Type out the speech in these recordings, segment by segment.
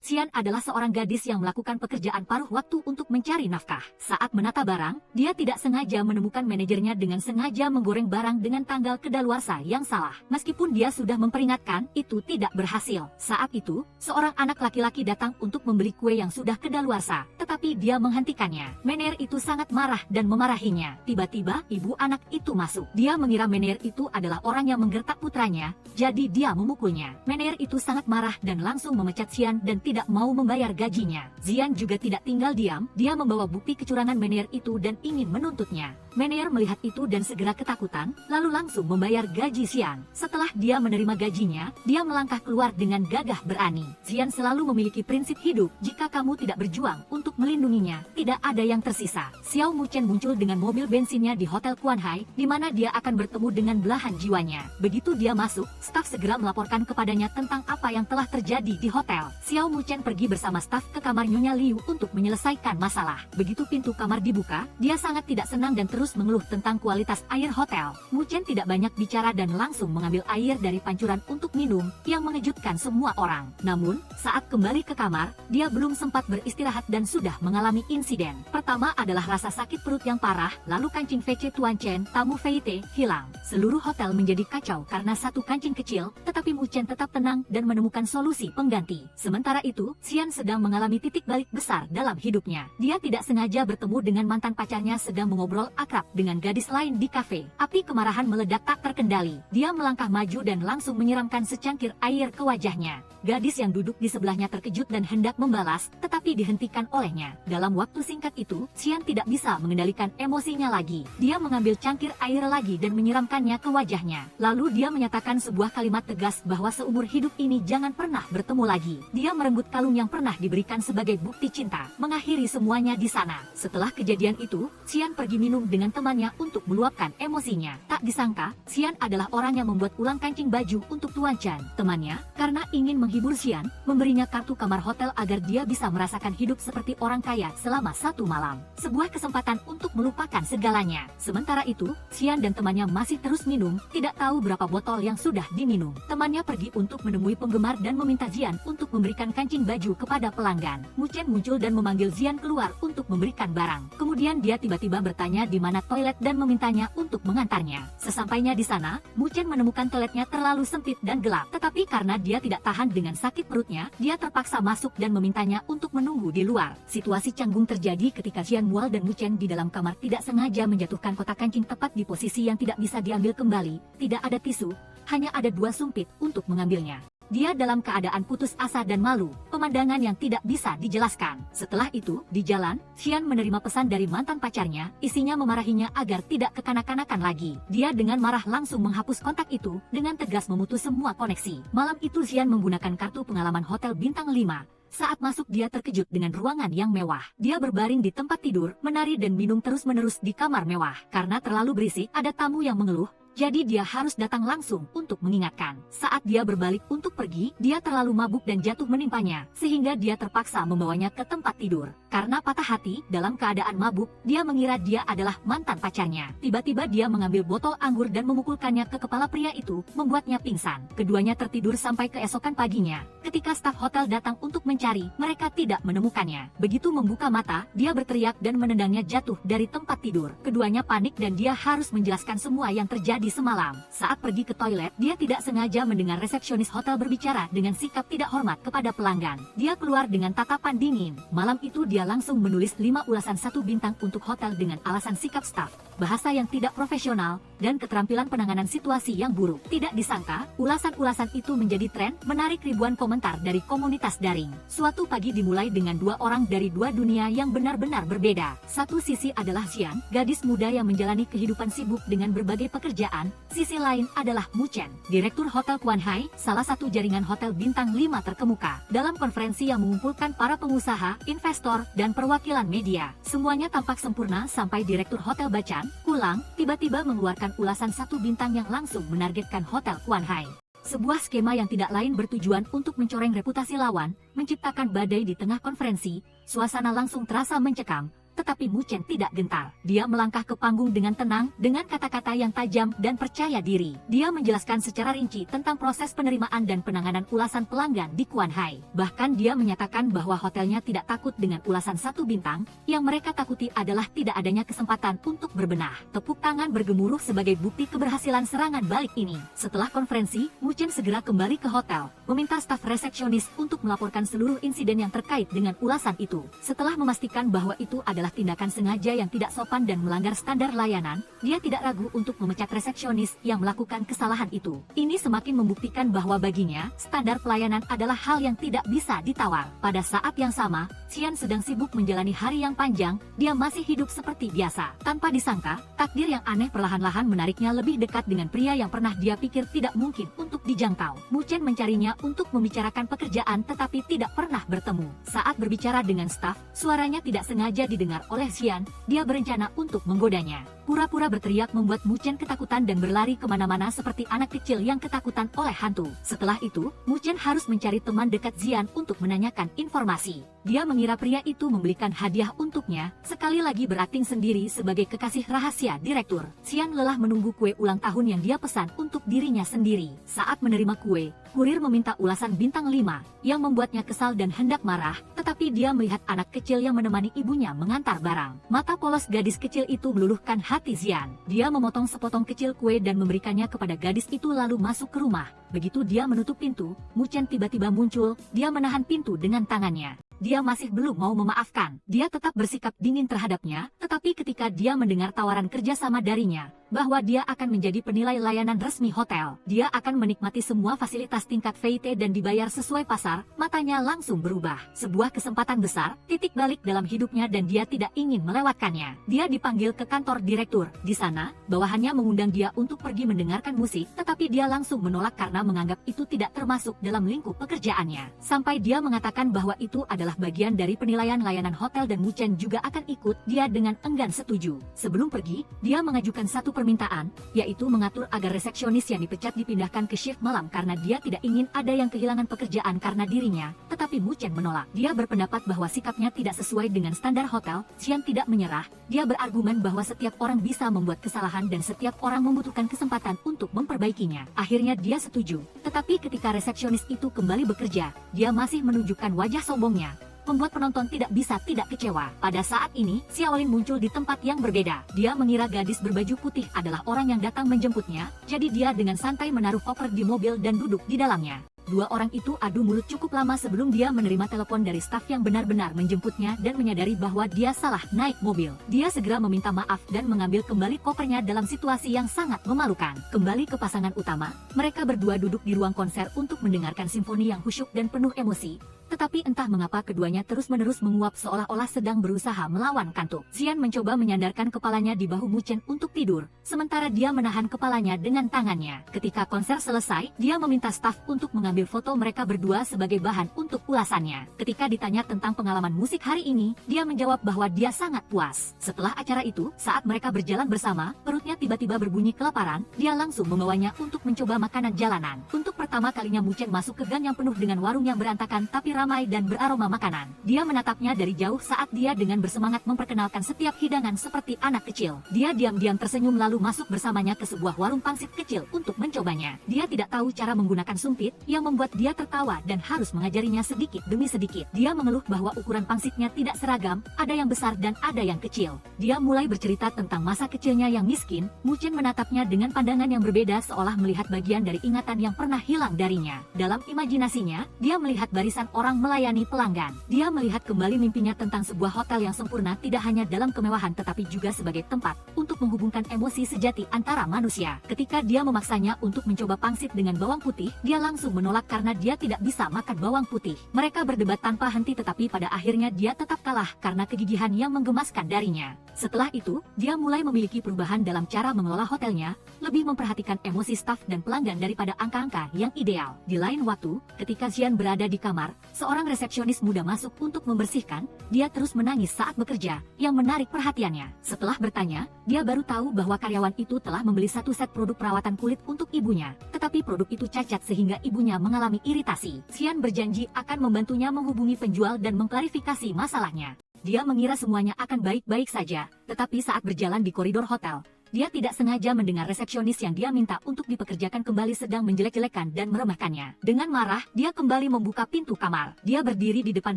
Xian adalah seorang gadis yang melakukan pekerjaan paruh waktu untuk mencari nafkah. Saat menata barang, dia tidak sengaja menemukan manajernya dengan sengaja menggoreng barang dengan tanggal kedaluarsa yang salah. Meskipun dia sudah memperingatkan, itu tidak berhasil. Saat itu, seorang anak laki-laki datang untuk membeli kue yang sudah kedaluarsa, tetapi dia menghentikannya. Mener itu sangat marah dan memarahinya. Tiba-tiba, ibu anak itu masuk. Dia mengira Mener itu adalah orang yang menggertak putranya, jadi dia memukulnya. Mener itu sangat marah dan langsung memecat Xian dan tidak mau membayar gajinya. Xian juga tidak tinggal diam, dia membawa bukti kecurangan Mener itu dan ingin menuntutnya. Mener melihat itu dan segera ketakutan, lalu langsung membayar gaji Xian. Setelah dia menerima gajinya, dia melangkah keluar dengan gagah berani. Xian selalu memiliki prinsip hidup, jika kamu tidak berjuang untuk melindunginya, tidak ada yang tersisa. Xiao Muchen muncul dengan mobil bensinnya di Hotel Kuanhai, di mana dia akan bertemu dengan belahan jiwanya. Begitu dia masuk, staf segera melaporkan kepadanya tentang apa yang telah terjadi di hotel. Xiao Muchen pergi bersama staf ke kamar Nyonya Liu untuk menyelesaikan masalah. Begitu pintu kamar dibuka, dia sangat tidak senang dan terus mengeluh tentang kualitas air hotel. Muchen tidak banyak bicara dan langsung mengambil air dari pancuran untuk minum, yang mengejutkan semua orang. Namun, saat kembali ke kamar, dia belum sempat beristirahat dan sudah mengalami insiden. Pertama adalah rasa sakit perut yang parah, lalu kancing VC Tuan Chen, tamu Feite, hilang. Seluruh hotel menjadi kacau karena satu kancing kecil, tetapi Muchen tetap tenang dan menemukan solusi pengganti. Sementara itu, Xian sedang mengalami titik balik besar dalam hidupnya. Dia tidak sengaja bertemu dengan mantan pacarnya sedang mengobrol akrab dengan gadis lain di kafe. Api kemarahan meledak tak terkendali. Dia melangkah maju dan langsung menyiramkan secangkir air ke wajahnya. Gadis yang duduk di sebelahnya terkejut dan hendak membalas, tetapi dihentikan olehnya. Dalam waktu singkat itu, Xian tidak bisa mengendalikan emosinya lagi. Dia mengambil cangkir air lagi dan menyiramkannya ke wajahnya. Lalu dia menyatakan sebuah kalimat tegas bahwa seumur hidup ini jangan pernah bertemu lagi. Dia merenggut kalung yang pernah diberikan sebagai bukti cinta, mengakhiri semuanya di sana. Setelah kejadian itu, Xian pergi minum dengan temannya untuk meluapkan emosinya. Tak disangka, Xian adalah orang yang membuat ulang kancing baju untuk Tuan Chen. Temannya, karena ingin menghibur Xian, memberinya kartu kamar hotel agar dia bisa merasakan hidup seperti orang kaya selama satu malam. Sebuah kesempatan untuk melupakan segalanya. Sementara itu, Xian dan temannya masih terus minum, tidak tahu berapa botol yang sudah diminum. Temannya pergi untuk menemui penggemar dan meminta Xian untuk memberikan kancing baju kepada pelanggan. Muchen muncul dan memanggil Xian keluar untuk memberikan barang. Kemudian dia tiba-tiba bertanya di mana toilet dan memintanya untuk mengantarnya. Sesampainya di sana, Muchen menemukan toiletnya terlalu sempit dan gelap. Tetapi karena dia tidak tahan dengan sakit perutnya, dia terpaksa masuk dan memintanya untuk menunggu di luar. Situasi canggung terjadi ketika Xian Mual dan Muchen di dalam kamar tidak sengaja menjatuhkan kotak kancing tepat di posisi yang tidak bisa diambil kembali. Tidak ada tisu, hanya ada dua sumpit untuk mengambilnya. Dia dalam keadaan putus asa dan malu, pemandangan yang tidak bisa dijelaskan. Setelah itu, di jalan, Xian menerima pesan dari mantan pacarnya, isinya memarahinya agar tidak kekanak-kanakan lagi. Dia dengan marah langsung menghapus kontak itu, dengan tegas memutus semua koneksi. Malam itu Xian menggunakan kartu pengalaman hotel bintang 5. Saat masuk dia terkejut dengan ruangan yang mewah. Dia berbaring di tempat tidur, menari dan minum terus-menerus di kamar mewah. Karena terlalu berisik, ada tamu yang mengeluh. Jadi dia harus datang langsung untuk mengingatkan. Saat dia berbalik untuk pergi, dia terlalu mabuk dan jatuh menimpanya, sehingga dia terpaksa membawanya ke tempat tidur. Karena patah hati, dalam keadaan mabuk, dia mengira dia adalah mantan pacarnya. Tiba-tiba dia mengambil botol anggur dan memukulkannya ke kepala pria itu, membuatnya pingsan. Keduanya tertidur sampai keesokan paginya. Ketika staf hotel datang untuk mencari, mereka tidak menemukannya. Begitu membuka mata, dia berteriak dan menendangnya jatuh dari tempat tidur. Keduanya panik dan dia harus menjelaskan semua yang terjadi semalam. Saat pergi ke toilet, dia tidak sengaja mendengar resepsionis hotel berbicara dengan sikap tidak hormat kepada pelanggan. Dia keluar dengan tatapan dingin. Malam itu dia langsung menulis 5 ulasan 1 bintang untuk hotel dengan alasan sikap staf, bahasa yang tidak profesional, dan keterampilan penanganan situasi yang buruk. Tidak disangka, ulasan-ulasan itu menjadi tren, menarik ribuan komentar dari komunitas daring. Suatu pagi dimulai dengan 2 orang dari 2 dunia yang benar-benar berbeda. Satu sisi adalah Xian, gadis muda yang menjalani kehidupan sibuk dengan berbagai pekerjaan. Sisi lain adalah Muchen, direktur Hotel Kuanhai, salah satu jaringan hotel bintang 5 terkemuka. Dalam konferensi yang mengumpulkan para pengusaha, investor, dan perwakilan media, semuanya tampak sempurna sampai direktur Hotel Bacan, Kulang, tiba-tiba mengeluarkan ulasan 1 bintang yang langsung menargetkan Hotel Kuanhai. Sebuah skema yang tidak lain bertujuan untuk mencoreng reputasi lawan, menciptakan badai di tengah konferensi. Suasana langsung terasa mencekam. tetapi Mu Chen tidak gentar. Dia melangkah ke panggung dengan tenang, dengan kata-kata yang tajam dan percaya diri. Dia menjelaskan secara rinci tentang proses penerimaan dan penanganan ulasan pelanggan di Kuan Hai. Bahkan dia menyatakan bahwa hotelnya tidak takut dengan ulasan 1 bintang, yang mereka takuti adalah tidak adanya kesempatan untuk berbenah. Tepuk tangan bergemuruh sebagai bukti keberhasilan serangan balik ini. Setelah konferensi, Mu Chen segera kembali ke hotel, meminta staf resepsionis untuk melaporkan seluruh insiden yang terkait dengan ulasan itu. Setelah memastikan bahwa itu adalah tindakan sengaja yang tidak sopan dan melanggar standar layanan, dia tidak ragu untuk memecat resepsionis yang melakukan kesalahan itu. Ini semakin membuktikan bahwa baginya, standar pelayanan adalah hal yang tidak bisa ditawar. Pada saat yang sama, Xian sedang sibuk menjalani hari yang panjang, dia masih hidup seperti biasa. Tanpa disangka, takdir yang aneh perlahan-lahan menariknya lebih dekat dengan pria yang pernah dia pikir tidak mungkin untuk dijangkau. Mu Chen mencarinya untuk membicarakan pekerjaan tetapi tidak pernah bertemu. Saat berbicara dengan staf, suaranya tidak sengaja didengar oleh Xian. Dia berencana untuk menggodanya. Pura-pura berteriak membuat Mu Chen ketakutan dan berlari kemana-mana seperti anak kecil yang ketakutan oleh hantu. Setelah itu, Mu Chen harus mencari teman dekat Xian untuk menanyakan informasi. Dia mengira pria itu membelikan hadiah untuknya, sekali lagi berakting sendiri sebagai kekasih rahasia direktur. Xian lelah menunggu kue ulang tahun yang dia pesan untuk dirinya sendiri. Saat menerima kue, kurir meminta ulasan bintang 5, yang membuatnya kesal dan hendak marah, tetapi dia melihat anak kecil yang menemani ibunya mengantar barang. Mata polos gadis kecil itu meluluhkan hati Xian. Dia memotong sepotong kecil kue dan memberikannya kepada gadis itu lalu masuk ke rumah. Begitu dia menutup pintu, Mu Chen tiba-tiba muncul. Dia menahan pintu dengan tangannya. Dia masih belum mau memaafkan. Dia tetap bersikap dingin terhadapnya, tetapi ketika dia mendengar tawaran kerjasama darinya, bahwa dia akan menjadi penilai layanan resmi hotel, dia akan menikmati semua fasilitas tingkat VT dan dibayar sesuai pasar, matanya langsung berubah. Sebuah kesempatan besar, titik balik dalam hidupnya dan dia tidak ingin melewatkannya. Dia dipanggil ke kantor direktur. Di sana, bawahannya mengundang dia untuk pergi mendengarkan musik, tetapi dia langsung menolak karena menganggap itu tidak termasuk dalam lingkup pekerjaannya. Sampai dia mengatakan bahwa itu adalah bagian dari penilaian layanan hotel dan Mu Chen juga akan ikut, dia dengan enggan setuju. Sebelum pergi, dia mengajukan satu permintaan, yaitu mengatur agar resepsionis yang dipecat dipindahkan ke shift malam karena dia tidak ingin ada yang kehilangan pekerjaan karena dirinya, tetapi Mu Chen menolak. Dia berpendapat bahwa sikapnya tidak sesuai dengan standar hotel. Xian tidak menyerah, dia berargumen bahwa setiap orang bisa membuat kesalahan dan setiap orang membutuhkan kesempatan untuk memperbaikinya. Akhirnya dia setuju, tetapi ketika resepsionis itu kembali bekerja, dia masih menunjukkan wajah sombongnya, membuat penonton tidak bisa tidak kecewa. Pada saat ini, Xiaolin muncul di tempat yang berbeda. Dia mengira gadis berbaju putih adalah orang yang datang menjemputnya, jadi dia dengan santai menaruh koper di mobil dan duduk di dalamnya. Dua orang itu adu mulut cukup lama sebelum dia menerima telepon dari staf yang benar-benar menjemputnya dan menyadari bahwa dia salah naik mobil. Dia segera meminta maaf dan mengambil kembali kopernya dalam situasi yang sangat memalukan. Kembali ke pasangan utama, mereka berdua duduk di ruang konser untuk mendengarkan simfoni yang khusyuk dan penuh emosi. Tetapi entah mengapa keduanya terus-menerus menguap seolah-olah sedang berusaha melawan kantuk. Xian mencoba menyandarkan kepalanya di bahu Mu Chen untuk tidur, sementara dia menahan kepalanya dengan tangannya. Ketika konser selesai, dia meminta staf untuk mengambil foto mereka berdua sebagai bahan untuk ulasannya. Ketika ditanya tentang pengalaman musik hari ini, dia menjawab bahwa dia sangat puas. Setelah acara itu, saat mereka berjalan bersama, perutnya tiba-tiba berbunyi kelaparan, dia langsung membawanya untuk mencoba makanan jalanan. Untuk pertama kalinya Mu Chen masuk ke gang yang penuh dengan warung yang berantakan tapi ramai dan beraroma makanan. Dia menatapnya dari jauh saat dia dengan bersemangat memperkenalkan setiap hidangan seperti anak kecil. Dia diam-diam tersenyum lalu masuk bersamanya ke sebuah warung pangsit kecil untuk mencobanya. Dia tidak tahu cara menggunakan sumpit, yang membuat dia tertawa dan harus mengajarinya sedikit demi sedikit. Dia mengeluh bahwa ukuran pangsitnya tidak seragam, ada yang besar dan ada yang kecil. Dia mulai bercerita tentang masa kecilnya yang miskin. Mu Chen menatapnya dengan pandangan yang berbeda seolah melihat bagian dari ingatan yang pernah hilang darinya. Dalam imajinasinya, dia melihat barisan orang melayani pelanggan. Dia melihat kembali mimpinya tentang sebuah hotel yang sempurna tidak hanya dalam kemewahan tetapi juga sebagai tempat untuk menghubungkan emosi sejati antara manusia. Ketika dia memaksanya untuk mencoba pangsit dengan bawang putih, dia langsung menolak karena dia tidak bisa makan bawang putih. Mereka berdebat tanpa henti tetapi pada akhirnya dia tetap kalah karena kegigihan yang menggemaskan darinya. Setelah itu, dia mulai memiliki perubahan dalam cara mengelola hotelnya, lebih memperhatikan emosi staf dan pelanggan daripada angka-angka yang ideal. Di lain waktu, ketika Xian berada di kamar, seorang resepsionis muda masuk untuk membersihkan. Dia terus menangis saat bekerja, yang menarik perhatiannya. Setelah bertanya, dia baru tahu bahwa karyawan itu telah membeli satu set produk perawatan kulit untuk ibunya. Tetapi produk itu cacat sehingga ibunya mengalami iritasi. Xian berjanji akan membantunya menghubungi penjual dan mengklarifikasi masalahnya. Dia mengira semuanya akan baik-baik saja, tetapi saat berjalan di koridor hotel, dia tidak sengaja mendengar resepsionis yang dia minta untuk dipekerjakan kembali sedang menjelek-jelekan dan meremehkannya. Dengan marah, dia kembali membuka pintu kamar. Dia berdiri di depan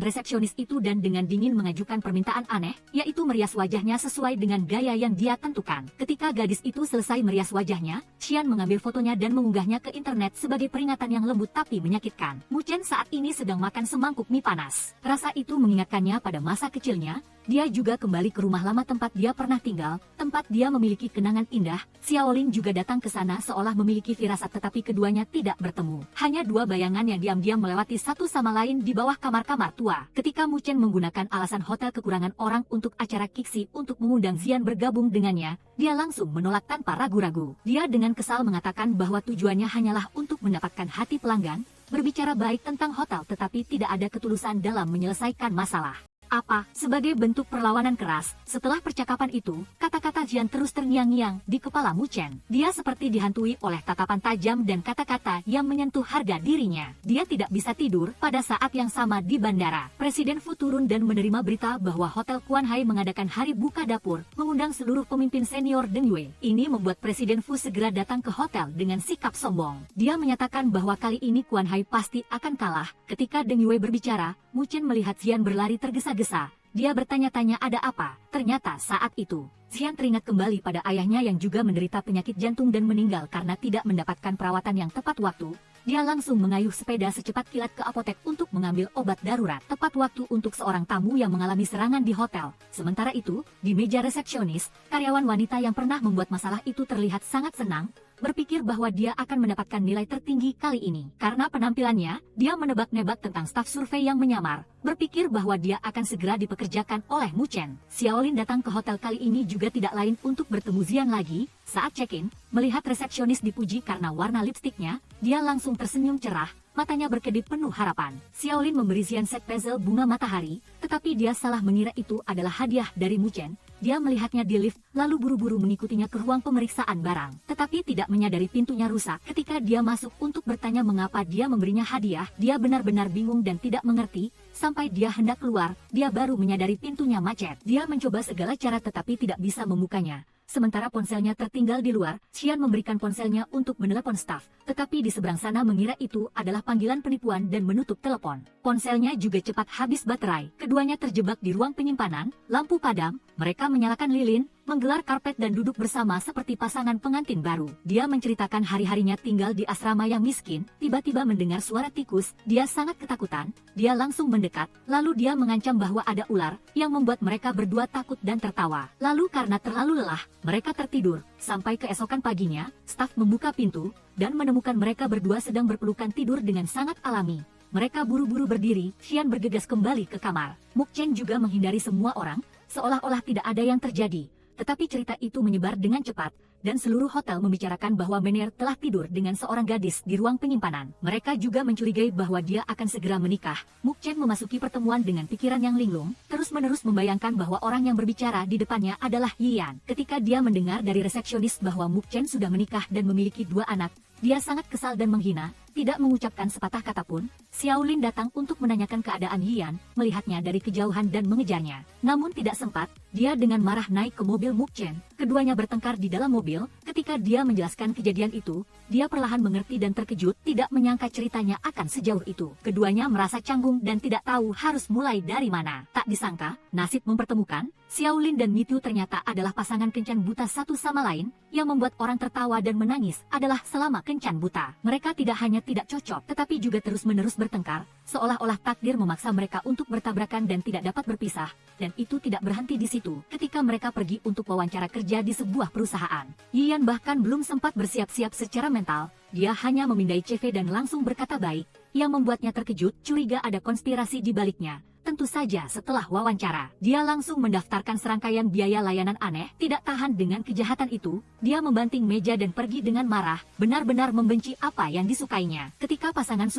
resepsionis itu dan dengan dingin mengajukan permintaan aneh, yaitu merias wajahnya sesuai dengan gaya yang dia tentukan. Ketika gadis itu selesai merias wajahnya, Xian mengambil fotonya dan mengunggahnya ke internet sebagai peringatan yang lembut tapi menyakitkan. Mu Chen saat ini sedang makan semangkuk mie panas. Rasa itu mengingatkannya pada masa kecilnya. Dia juga kembali ke rumah lama tempat dia pernah tinggal, tempat dia memiliki kenangan indah. Xiaolin juga datang ke sana seolah memiliki firasat tetapi keduanya tidak bertemu. Hanya dua bayangan yang diam-diam melewati satu sama lain di bawah kamar-kamar tua. Ketika Mu Chen menggunakan alasan hotel kekurangan orang untuk acara Kixi untuk mengundang Xian bergabung dengannya, dia langsung menolak tanpa ragu-ragu. Dia dengan kesal mengatakan bahwa tujuannya hanyalah untuk mendapatkan hati pelanggan, berbicara baik tentang hotel tetapi tidak ada ketulusan dalam menyelesaikan masalah. Apa? Sebagai bentuk perlawanan keras, setelah percakapan itu, kata-kata Jian terus terngiang-ngiang di kepala Mu Chen. Dia seperti dihantui oleh tatapan tajam dan kata-kata yang menyentuh harga dirinya. Dia tidak bisa tidur pada saat yang sama di bandara. Presiden Fu turun dan menerima berita bahwa Hotel Quan Hai mengadakan hari buka dapur, mengundang seluruh pemimpin senior Deng Yue. Ini membuat Presiden Fu segera datang ke hotel dengan sikap sombong. Dia menyatakan bahwa kali ini Quan Hai pasti akan kalah. Ketika Deng Yue berbicara, Mu Chen melihat Xian berlari tergesa-gesa. Dia bertanya-tanya ada apa. Ternyata saat itu, Xian teringat kembali pada ayahnya yang juga menderita penyakit jantung dan meninggal karena tidak mendapatkan perawatan yang tepat waktu. Dia langsung mengayuh sepeda secepat kilat ke apotek untuk mengambil obat darurat. Tepat waktu untuk seorang tamu yang mengalami serangan di hotel. Sementara itu, di meja resepsionis, karyawan wanita yang pernah membuat masalah itu terlihat sangat senang, berpikir bahwa dia akan mendapatkan nilai tertinggi kali ini. Karena penampilannya, dia menebak-nebak tentang staf survei yang menyamar, berpikir bahwa dia akan segera dipekerjakan oleh Mu Chen. Xiaolin datang ke hotel kali ini juga tidak lain untuk bertemu Xian lagi. Saat check-in, melihat resepsionis dipuji karena warna lipstiknya, dia langsung tersenyum cerah, matanya berkedip penuh harapan. Xiaolin memberi Xian set puzzle bunga matahari, tetapi dia salah mengira itu adalah hadiah dari Mu Chen. Dia melihatnya di lift, lalu buru-buru mengikutinya ke ruang pemeriksaan barang. Tetapi tidak menyadari pintunya rusak. Ketika dia masuk untuk bertanya mengapa dia memberinya hadiah, dia benar-benar bingung dan tidak mengerti. Sampai dia hendak keluar, dia baru menyadari pintunya macet. Dia mencoba segala cara tetapi tidak bisa membukanya. Sementara ponselnya tertinggal di luar, Xian memberikan ponselnya untuk menelepon staf. Tetapi di seberang sana mengira itu adalah panggilan penipuan dan menutup telepon. Ponselnya juga cepat habis baterai. Keduanya terjebak di ruang penyimpanan, lampu padam, mereka menyalakan lilin, menggelar karpet dan duduk bersama seperti pasangan pengantin baru. Dia menceritakan hari-harinya tinggal di asrama yang miskin, tiba-tiba mendengar suara tikus, dia sangat ketakutan, dia langsung mendekat, lalu dia mengancam bahwa ada ular, yang membuat mereka berdua takut dan tertawa. Lalu karena terlalu lelah, mereka tertidur. Sampai keesokan paginya, staf membuka pintu, dan menemukan mereka berdua sedang berpelukan tidur dengan sangat alami. Mereka buru-buru berdiri, Xian bergegas kembali ke kamar. Mu Chen juga menghindari semua orang, seolah-olah tidak ada yang terjadi. Tetapi cerita itu menyebar dengan cepat, dan seluruh hotel membicarakan bahwa Mener telah tidur dengan seorang gadis di ruang penyimpanan. Mereka juga mencurigai bahwa dia akan segera menikah. Mu Chen memasuki pertemuan dengan pikiran yang linglung, terus-menerus membayangkan bahwa orang yang berbicara di depannya adalah Yian. Ketika dia mendengar dari resepsionis bahwa Mu Chen sudah menikah dan memiliki 2 anak, dia sangat kesal dan menghina, tidak mengucapkan sepatah kata pun. Xiaolin datang untuk menanyakan keadaan Yian, melihatnya dari kejauhan dan mengejarnya. Namun tidak sempat, dia dengan marah naik ke mobil Mu Chen. Keduanya bertengkar di dalam mobil. Ketika dia menjelaskan kejadian itu, dia perlahan mengerti dan terkejut, tidak menyangka ceritanya akan sejauh itu. Keduanya merasa canggung dan tidak tahu harus mulai dari mana. Tak disangka, nasib mempertemukan, Xiaolin dan Mitu ternyata adalah pasangan kencan buta satu sama lain, yang membuat orang tertawa dan menangis adalah selama kencan buta. Mereka tidak hanya tidak cocok, tetapi juga terus-menerus bertengkar, seolah-olah takdir memaksa mereka untuk bertabrakan dan tidak dapat berpisah. Dan itu tidak berhenti di situ, ketika mereka pergi untuk wawancara kerja di sebuah perusahaan. Yian bahkan belum sempat bersiap-siap secara mental, dia hanya memindai CV dan langsung berkata baik, yang membuatnya terkejut, curiga ada konspirasi di baliknya. Tentu saja setelah wawancara, dia langsung mendaftarkan serangkaian biaya layanan aneh, tidak tahan dengan kejahatan itu, dia membanting meja dan pergi dengan marah, benar-benar membenci apa yang disukainya. Ketika pasangan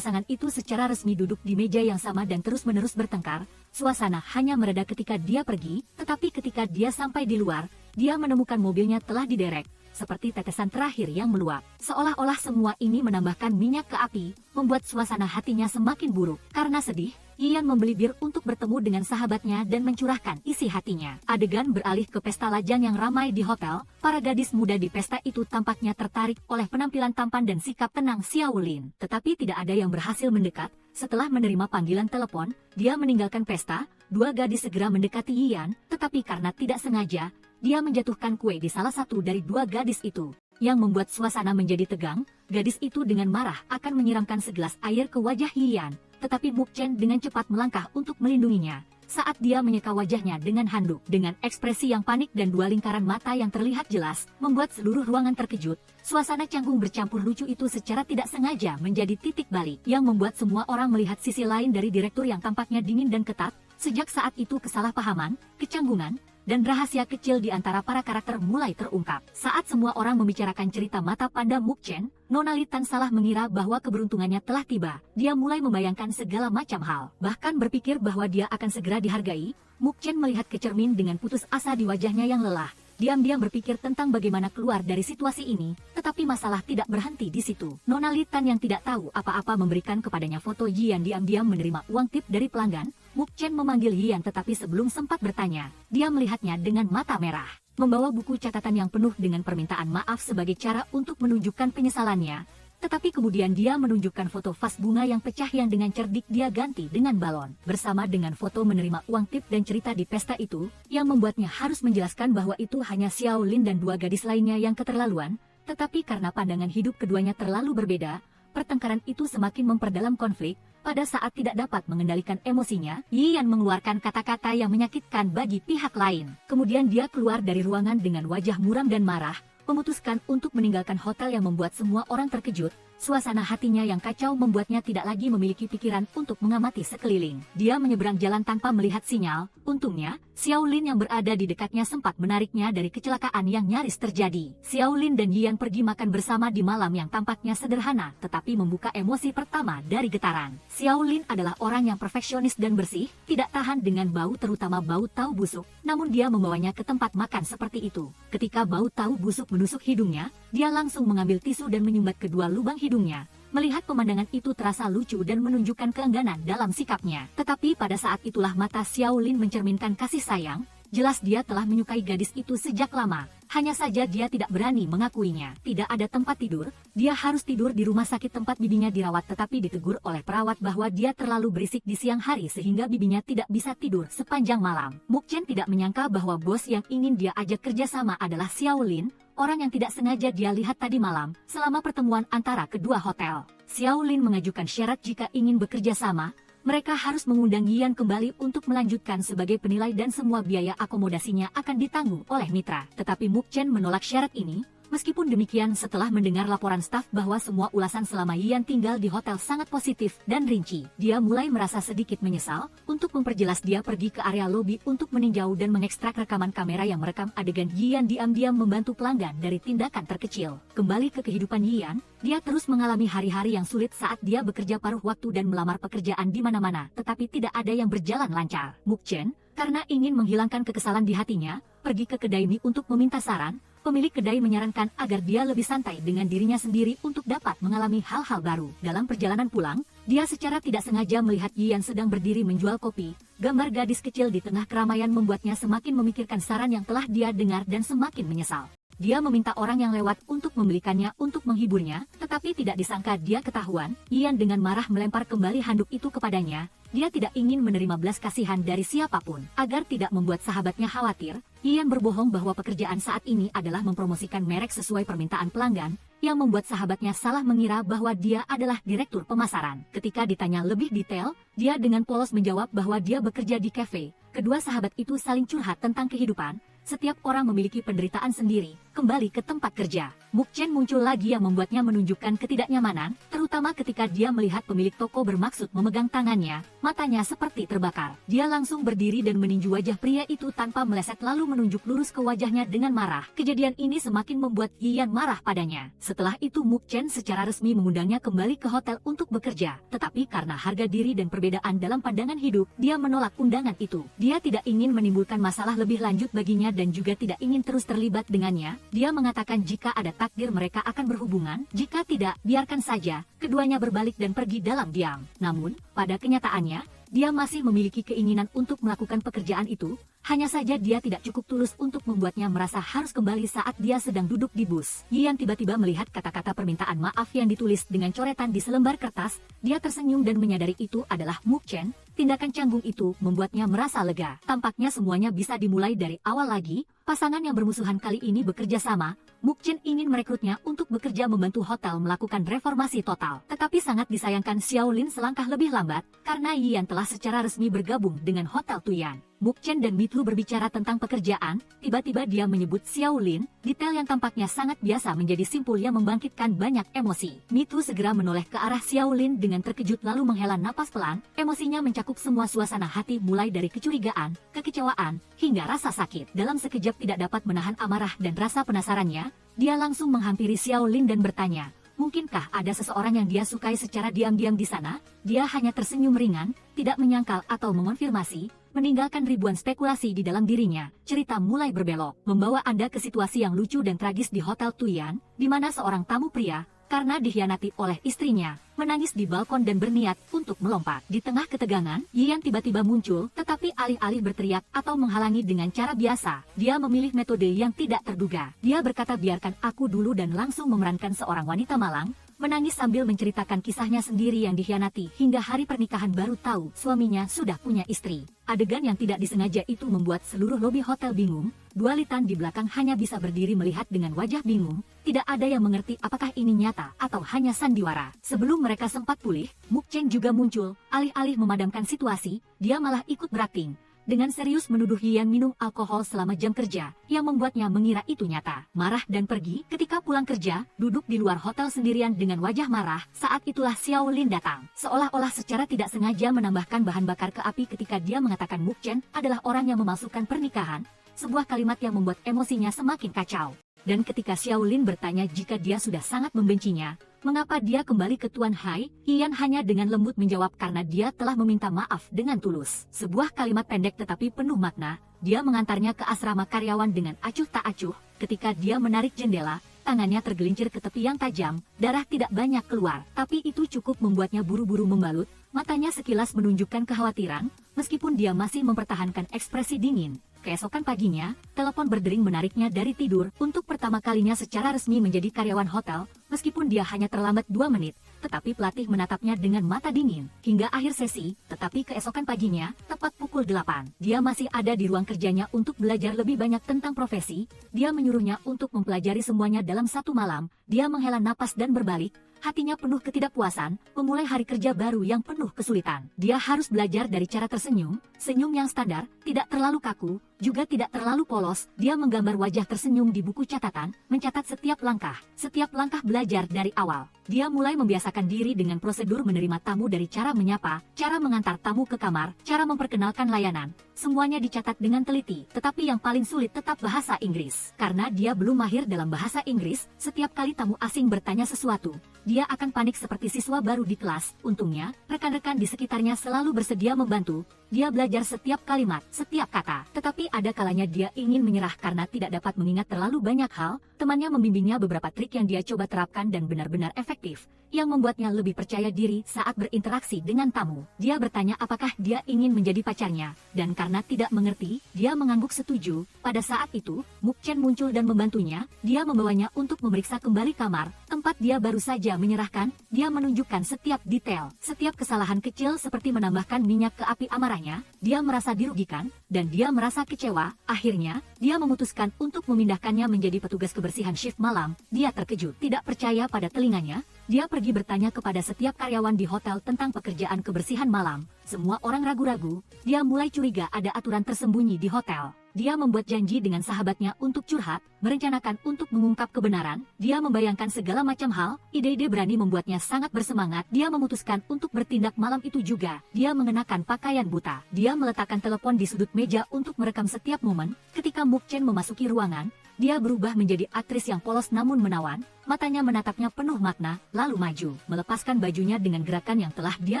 itu secara resmi duduk di meja yang sama dan terus-menerus bertengkar, suasana hanya mereda ketika dia pergi, tetapi ketika dia sampai di luar, dia menemukan mobilnya telah diderek. seperti tetesan terakhir yang meluap. Seolah-olah semua ini menambahkan minyak ke api, membuat suasana hatinya semakin buruk. Karena sedih, Yian membeli bir untuk bertemu dengan sahabatnya dan mencurahkan isi hatinya. Adegan beralih ke pesta lajang yang ramai di hotel. Para gadis muda di pesta itu tampaknya tertarik oleh penampilan tampan dan sikap tenang Xiao Lin. Tetapi tidak ada yang berhasil mendekat. Setelah menerima panggilan telepon, dia meninggalkan pesta. Dua gadis segera mendekati Yian, tetapi karena tidak sengaja, dia menjatuhkan kue di salah satu dari dua gadis itu. Yang membuat suasana menjadi tegang, gadis itu dengan marah akan menyiramkan segelas air ke wajah Yian. Tetapi Muk Chen dengan cepat melangkah untuk melindunginya. Saat dia menyeka wajahnya dengan handuk, dengan ekspresi yang panik dan dua lingkaran mata yang terlihat jelas, membuat seluruh ruangan terkejut. Suasana canggung bercampur lucu itu secara tidak sengaja menjadi titik balik, yang membuat semua orang melihat sisi lain dari direktur yang tampaknya dingin dan ketat. Sejak saat itu kesalahpahaman, kecanggungan, dan rahasia kecil di antara para karakter mulai terungkap. Saat semua orang membicarakan cerita mata panda Muk Chen, Nona Li Tan salah mengira bahwa keberuntungannya telah tiba. Dia mulai membayangkan segala macam hal, bahkan berpikir bahwa dia akan segera dihargai. Muk Chen melihat ke cermin dengan putus asa di wajahnya yang lelah. Diam-diam berpikir tentang bagaimana keluar dari situasi ini, tetapi masalah tidak berhenti di situ. Nona Li Tan yang tidak tahu apa-apa memberikan kepadanya foto Yian diam-diam menerima uang tip dari pelanggan. Muk Chen memanggil Yian tetapi sebelum sempat bertanya, dia melihatnya dengan mata merah. Membawa buku catatan yang penuh dengan permintaan maaf sebagai cara untuk menunjukkan penyesalannya. Tetapi kemudian dia menunjukkan foto vas bunga yang pecah yang dengan cerdik dia ganti dengan balon. Bersama dengan foto menerima uang tip dan cerita di pesta itu, yang membuatnya harus menjelaskan bahwa itu hanya Xiao Lin dan dua gadis lainnya yang keterlaluan. Tetapi karena pandangan hidup keduanya terlalu berbeda, pertengkaran itu semakin memperdalam konflik. Pada saat tidak dapat mengendalikan emosinya, Yian mengeluarkan kata-kata yang menyakitkan bagi pihak lain. Kemudian dia keluar dari ruangan dengan wajah muram dan marah, memutuskan untuk meninggalkan hotel yang membuat semua orang terkejut. Suasana hatinya yang kacau membuatnya tidak lagi memiliki pikiran untuk mengamati sekeliling. Dia menyeberang jalan tanpa melihat sinyal. Untungnya, Xiao Lin yang berada di dekatnya sempat menariknya dari kecelakaan yang nyaris terjadi. Xiao Lin dan Yian pergi makan bersama di malam yang tampaknya sederhana, tetapi membuka emosi pertama dari getaran. Xiao Lin adalah orang yang perfeksionis dan bersih, tidak tahan dengan bau terutama bau tahu busuk. Namun dia membawanya ke tempat makan seperti itu. Ketika bau tahu busuk menusuk hidungnya, dia langsung mengambil tisu dan menyumbat kedua lubang hidungnya. Melihat pemandangan itu terasa lucu dan menunjukkan keengganan dalam sikapnya. Tetapi pada saat itulah mata Xiao Lin mencerminkan kasih sayang. Jelas dia telah menyukai gadis itu sejak lama. Hanya saja dia tidak berani mengakuinya. Tidak ada tempat tidur, dia harus tidur di rumah sakit tempat bibinya dirawat, tetapi ditegur oleh perawat bahwa dia terlalu berisik di siang hari sehingga bibinya tidak bisa tidur sepanjang malam. Muk Chen tidak menyangka bahwa bos yang ingin dia ajak kerjasama adalah Xiao Lin, orang yang tidak sengaja dia lihat tadi malam selama pertemuan antara kedua hotel. Xiao Lin mengajukan syarat jika ingin bekerja sama. Mereka harus mengundang Yian kembali untuk melanjutkan sebagai penilai dan semua biaya akomodasinya akan ditanggung oleh mitra. Tetapi Muk Chen menolak syarat ini. Meskipun demikian, setelah mendengar laporan staf bahwa semua ulasan selama Yian tinggal di hotel sangat positif dan rinci, dia mulai merasa sedikit menyesal. Untuk memperjelas, dia pergi ke area lobi untuk meninjau dan mengekstrak rekaman kamera yang merekam adegan Yian diam-diam membantu pelanggan dari tindakan terkecil. Kembali ke kehidupan Yian, dia terus mengalami hari-hari yang sulit saat dia bekerja paruh waktu dan melamar pekerjaan di mana-mana, tetapi tidak ada yang berjalan lancar. Muk Chen, karena ingin menghilangkan kekesalan di hatinya, pergi ke kedai mie untuk meminta saran. Pemilik kedai menyarankan agar dia lebih santai dengan dirinya sendiri untuk dapat mengalami hal-hal baru. Dalam perjalanan pulang, dia secara tidak sengaja melihat Yian sedang berdiri menjual kopi. Gambar gadis kecil di tengah keramaian membuatnya semakin memikirkan saran yang telah dia dengar dan semakin menyesal. Dia meminta orang yang lewat untuk membelikannya untuk menghiburnya, tetapi tidak disangka dia ketahuan. Yian dengan marah melempar kembali handuk itu kepadanya. Dia tidak ingin menerima belas kasihan dari siapapun. Agar tidak membuat sahabatnya khawatir, Yian berbohong bahwa pekerjaan saat ini adalah mempromosikan merek sesuai permintaan pelanggan, yang membuat sahabatnya salah mengira bahwa dia adalah direktur pemasaran. Ketika ditanya lebih detail, dia dengan polos menjawab bahwa dia bekerja di kafe. Kedua sahabat itu saling curhat tentang kehidupan. Setiap orang memiliki penderitaan sendiri. Kembali ke tempat kerja, Muk Chen muncul lagi yang membuatnya menunjukkan ketidaknyamanan, terutama ketika dia melihat pemilik toko bermaksud memegang tangannya. Matanya seperti terbakar. Dia langsung berdiri dan meninju wajah pria itu tanpa meleset lalu menunjuk lurus ke wajahnya dengan marah. Kejadian ini semakin membuat Yian marah padanya. Setelah itu Muk Chen secara resmi mengundangnya kembali ke hotel untuk bekerja. Tetapi karena harga diri dan perbedaan dalam pandangan hidup, dia menolak undangan itu. Dia tidak ingin menimbulkan masalah lebih lanjut baginya dan juga tidak ingin terus terlibat dengannya. Dia mengatakan jika ada takdir mereka akan berhubungan, jika tidak, biarkan saja. Keduanya berbalik dan pergi dalam diam. Namun, pada kenyataannya, dia masih memiliki keinginan untuk melakukan pekerjaan itu. Hanya saja dia tidak cukup tulus untuk membuatnya merasa harus kembali saat dia sedang duduk di bus. Yian tiba-tiba melihat kata-kata permintaan maaf yang ditulis dengan coretan di selembar kertas. Dia tersenyum dan menyadari itu adalah Muk Chen. Tindakan canggung itu membuatnya merasa lega. Tampaknya semuanya bisa dimulai dari awal lagi. Pasangan yang bermusuhan kali ini bekerja sama. Muk Chen ingin merekrutnya untuk bekerja membantu hotel melakukan reformasi total. Tetapi sangat disayangkan Xiao Lin selangkah lebih lambat, karena Yian telah secara resmi bergabung dengan Hotel Tuyan. Muk Chen dan Mitlu berbicara tentang pekerjaan, tiba-tiba dia menyebut Xiao Lin, detail yang tampaknya sangat biasa menjadi simpul yang membangkitkan banyak emosi. Mitlu segera menoleh ke arah Xiao Lin dengan terkejut lalu menghela napas pelan, emosinya mencakup semua suasana hati mulai dari kecurigaan, kekecewaan, hingga rasa sakit. Dalam sekejap tidak dapat menahan amarah dan rasa penasarannya, dia langsung menghampiri Xiao Lin dan bertanya, mungkinkah ada seseorang yang dia sukai secara diam-diam di sana? Dia hanya tersenyum ringan, tidak menyangkal atau mengonfirmasi, meninggalkan ribuan spekulasi di dalam dirinya. Cerita mulai berbelok, membawa Anda ke situasi yang lucu dan tragis di Hotel Tuyan, di mana seorang tamu pria, karena dikhianati oleh istrinya, menangis di balkon dan berniat untuk melompat. Di tengah ketegangan, Yian tiba-tiba muncul, tetapi alih-alih berteriak atau menghalangi dengan cara biasa, dia memilih metode yang tidak terduga. Dia berkata biarkan aku dulu dan langsung memerankan seorang wanita malang, menangis sambil menceritakan kisahnya sendiri yang dikhianati hingga hari pernikahan baru tahu suaminya sudah punya istri. Adegan yang tidak disengaja itu membuat seluruh lobi hotel bingung. Dua litan di belakang hanya bisa berdiri melihat dengan wajah bingung. Tidak ada yang mengerti apakah ini nyata atau hanya sandiwara. Sebelum mereka sempat pulih, Muk Chen juga muncul. Alih-alih memadamkan situasi, dia malah ikut berakting. Dengan serius menuduh Yian minum alkohol selama jam kerja, yang membuatnya mengira itu nyata. Marah dan pergi, ketika pulang kerja, duduk di luar hotel sendirian dengan wajah marah, saat itulah Xiao Lin datang. Seolah-olah secara tidak sengaja menambahkan bahan bakar ke api ketika dia mengatakan Muk Chen adalah orang yang memalsukan pernikahan, sebuah kalimat yang membuat emosinya semakin kacau. Dan ketika Xiao Lin bertanya jika dia sudah sangat membencinya, mengapa dia kembali ke Tuan Hai, Yian hanya dengan lembut menjawab karena dia telah meminta maaf dengan tulus. Sebuah kalimat pendek tetapi penuh makna, dia mengantarnya ke asrama karyawan dengan acuh tak acuh. Ketika dia menarik jendela, tangannya tergelincir ke tepi yang tajam, darah tidak banyak keluar, tapi itu cukup membuatnya buru-buru membalut, matanya sekilas menunjukkan kekhawatiran, meskipun dia masih mempertahankan ekspresi dingin. Keesokan paginya, telepon berdering menariknya dari tidur untuk pertama kalinya secara resmi menjadi karyawan hotel, meskipun dia hanya terlambat 2 menit, tetapi pelatih menatapnya dengan mata dingin. Hingga akhir sesi, tetapi keesokan paginya, tepat pukul 8, dia masih ada di ruang kerjanya untuk belajar lebih banyak tentang profesi. Dia menyuruhnya untuk mempelajari semuanya dalam 1 malam. Dia menghela napas dan berbalik, hatinya penuh ketidakpuasan, memulai hari kerja baru yang penuh kesulitan. Dia harus belajar dari cara tersenyum, senyum yang standar, tidak terlalu kaku, juga tidak terlalu polos. Dia menggambar wajah tersenyum di buku catatan, mencatat setiap langkah belajar dari awal. Dia mulai membiasakan diri dengan prosedur menerima tamu dari cara menyapa, cara mengantar tamu ke kamar, cara memperkenalkan layanan. Semuanya dicatat dengan teliti, tetapi yang paling sulit tetap bahasa Inggris. Karena dia belum mahir dalam bahasa Inggris, setiap kali tamu asing bertanya sesuatu, dia akan panik seperti siswa baru di kelas. Untungnya, rekan-rekan di sekitarnya selalu bersedia membantu. Dia belajar setiap kalimat, setiap kata. Tetapi ada kalanya dia ingin menyerah karena tidak dapat mengingat terlalu banyak hal. Temannya membimbingnya beberapa trik yang dia coba terapkan dan benar-benar efektif, yang membuatnya lebih percaya diri saat berinteraksi dengan tamu. Dia bertanya apakah dia ingin menjadi pacarnya, dan karena tidak mengerti, dia mengangguk setuju. Pada saat itu, Muk Chen muncul dan membantunya. Dia membawanya untuk memeriksa kembali kamar, tempat dia baru saja menyerahkan. Dia menunjukkan setiap detail, setiap kesalahan kecil seperti menambahkan minyak ke api amarahnya. Dia merasa dirugikan, dan dia merasa kecewa. Akhirnya, dia memutuskan untuk memindahkannya menjadi petugas kebersihan shift malam. Dia terkejut, tidak percaya pada telinganya. Dia pergi bertanya kepada setiap karyawan di hotel tentang pekerjaan kebersihan malam. Semua orang ragu-ragu. Dia mulai curiga ada aturan tersembunyi di hotel. Dia membuat janji dengan sahabatnya untuk curhat, merencanakan untuk mengungkap kebenaran. Dia membayangkan segala macam hal. Ide-ide berani membuatnya sangat bersemangat. Dia memutuskan untuk bertindak malam itu juga. Dia mengenakan pakaian buta. Dia meletakkan telepon di sudut meja untuk merekam setiap momen. Ketika Muk Chen memasuki ruangan, dia berubah menjadi aktris yang polos namun menawan. Matanya menatapnya penuh makna, lalu maju, melepaskan bajunya dengan gerakan yang telah dia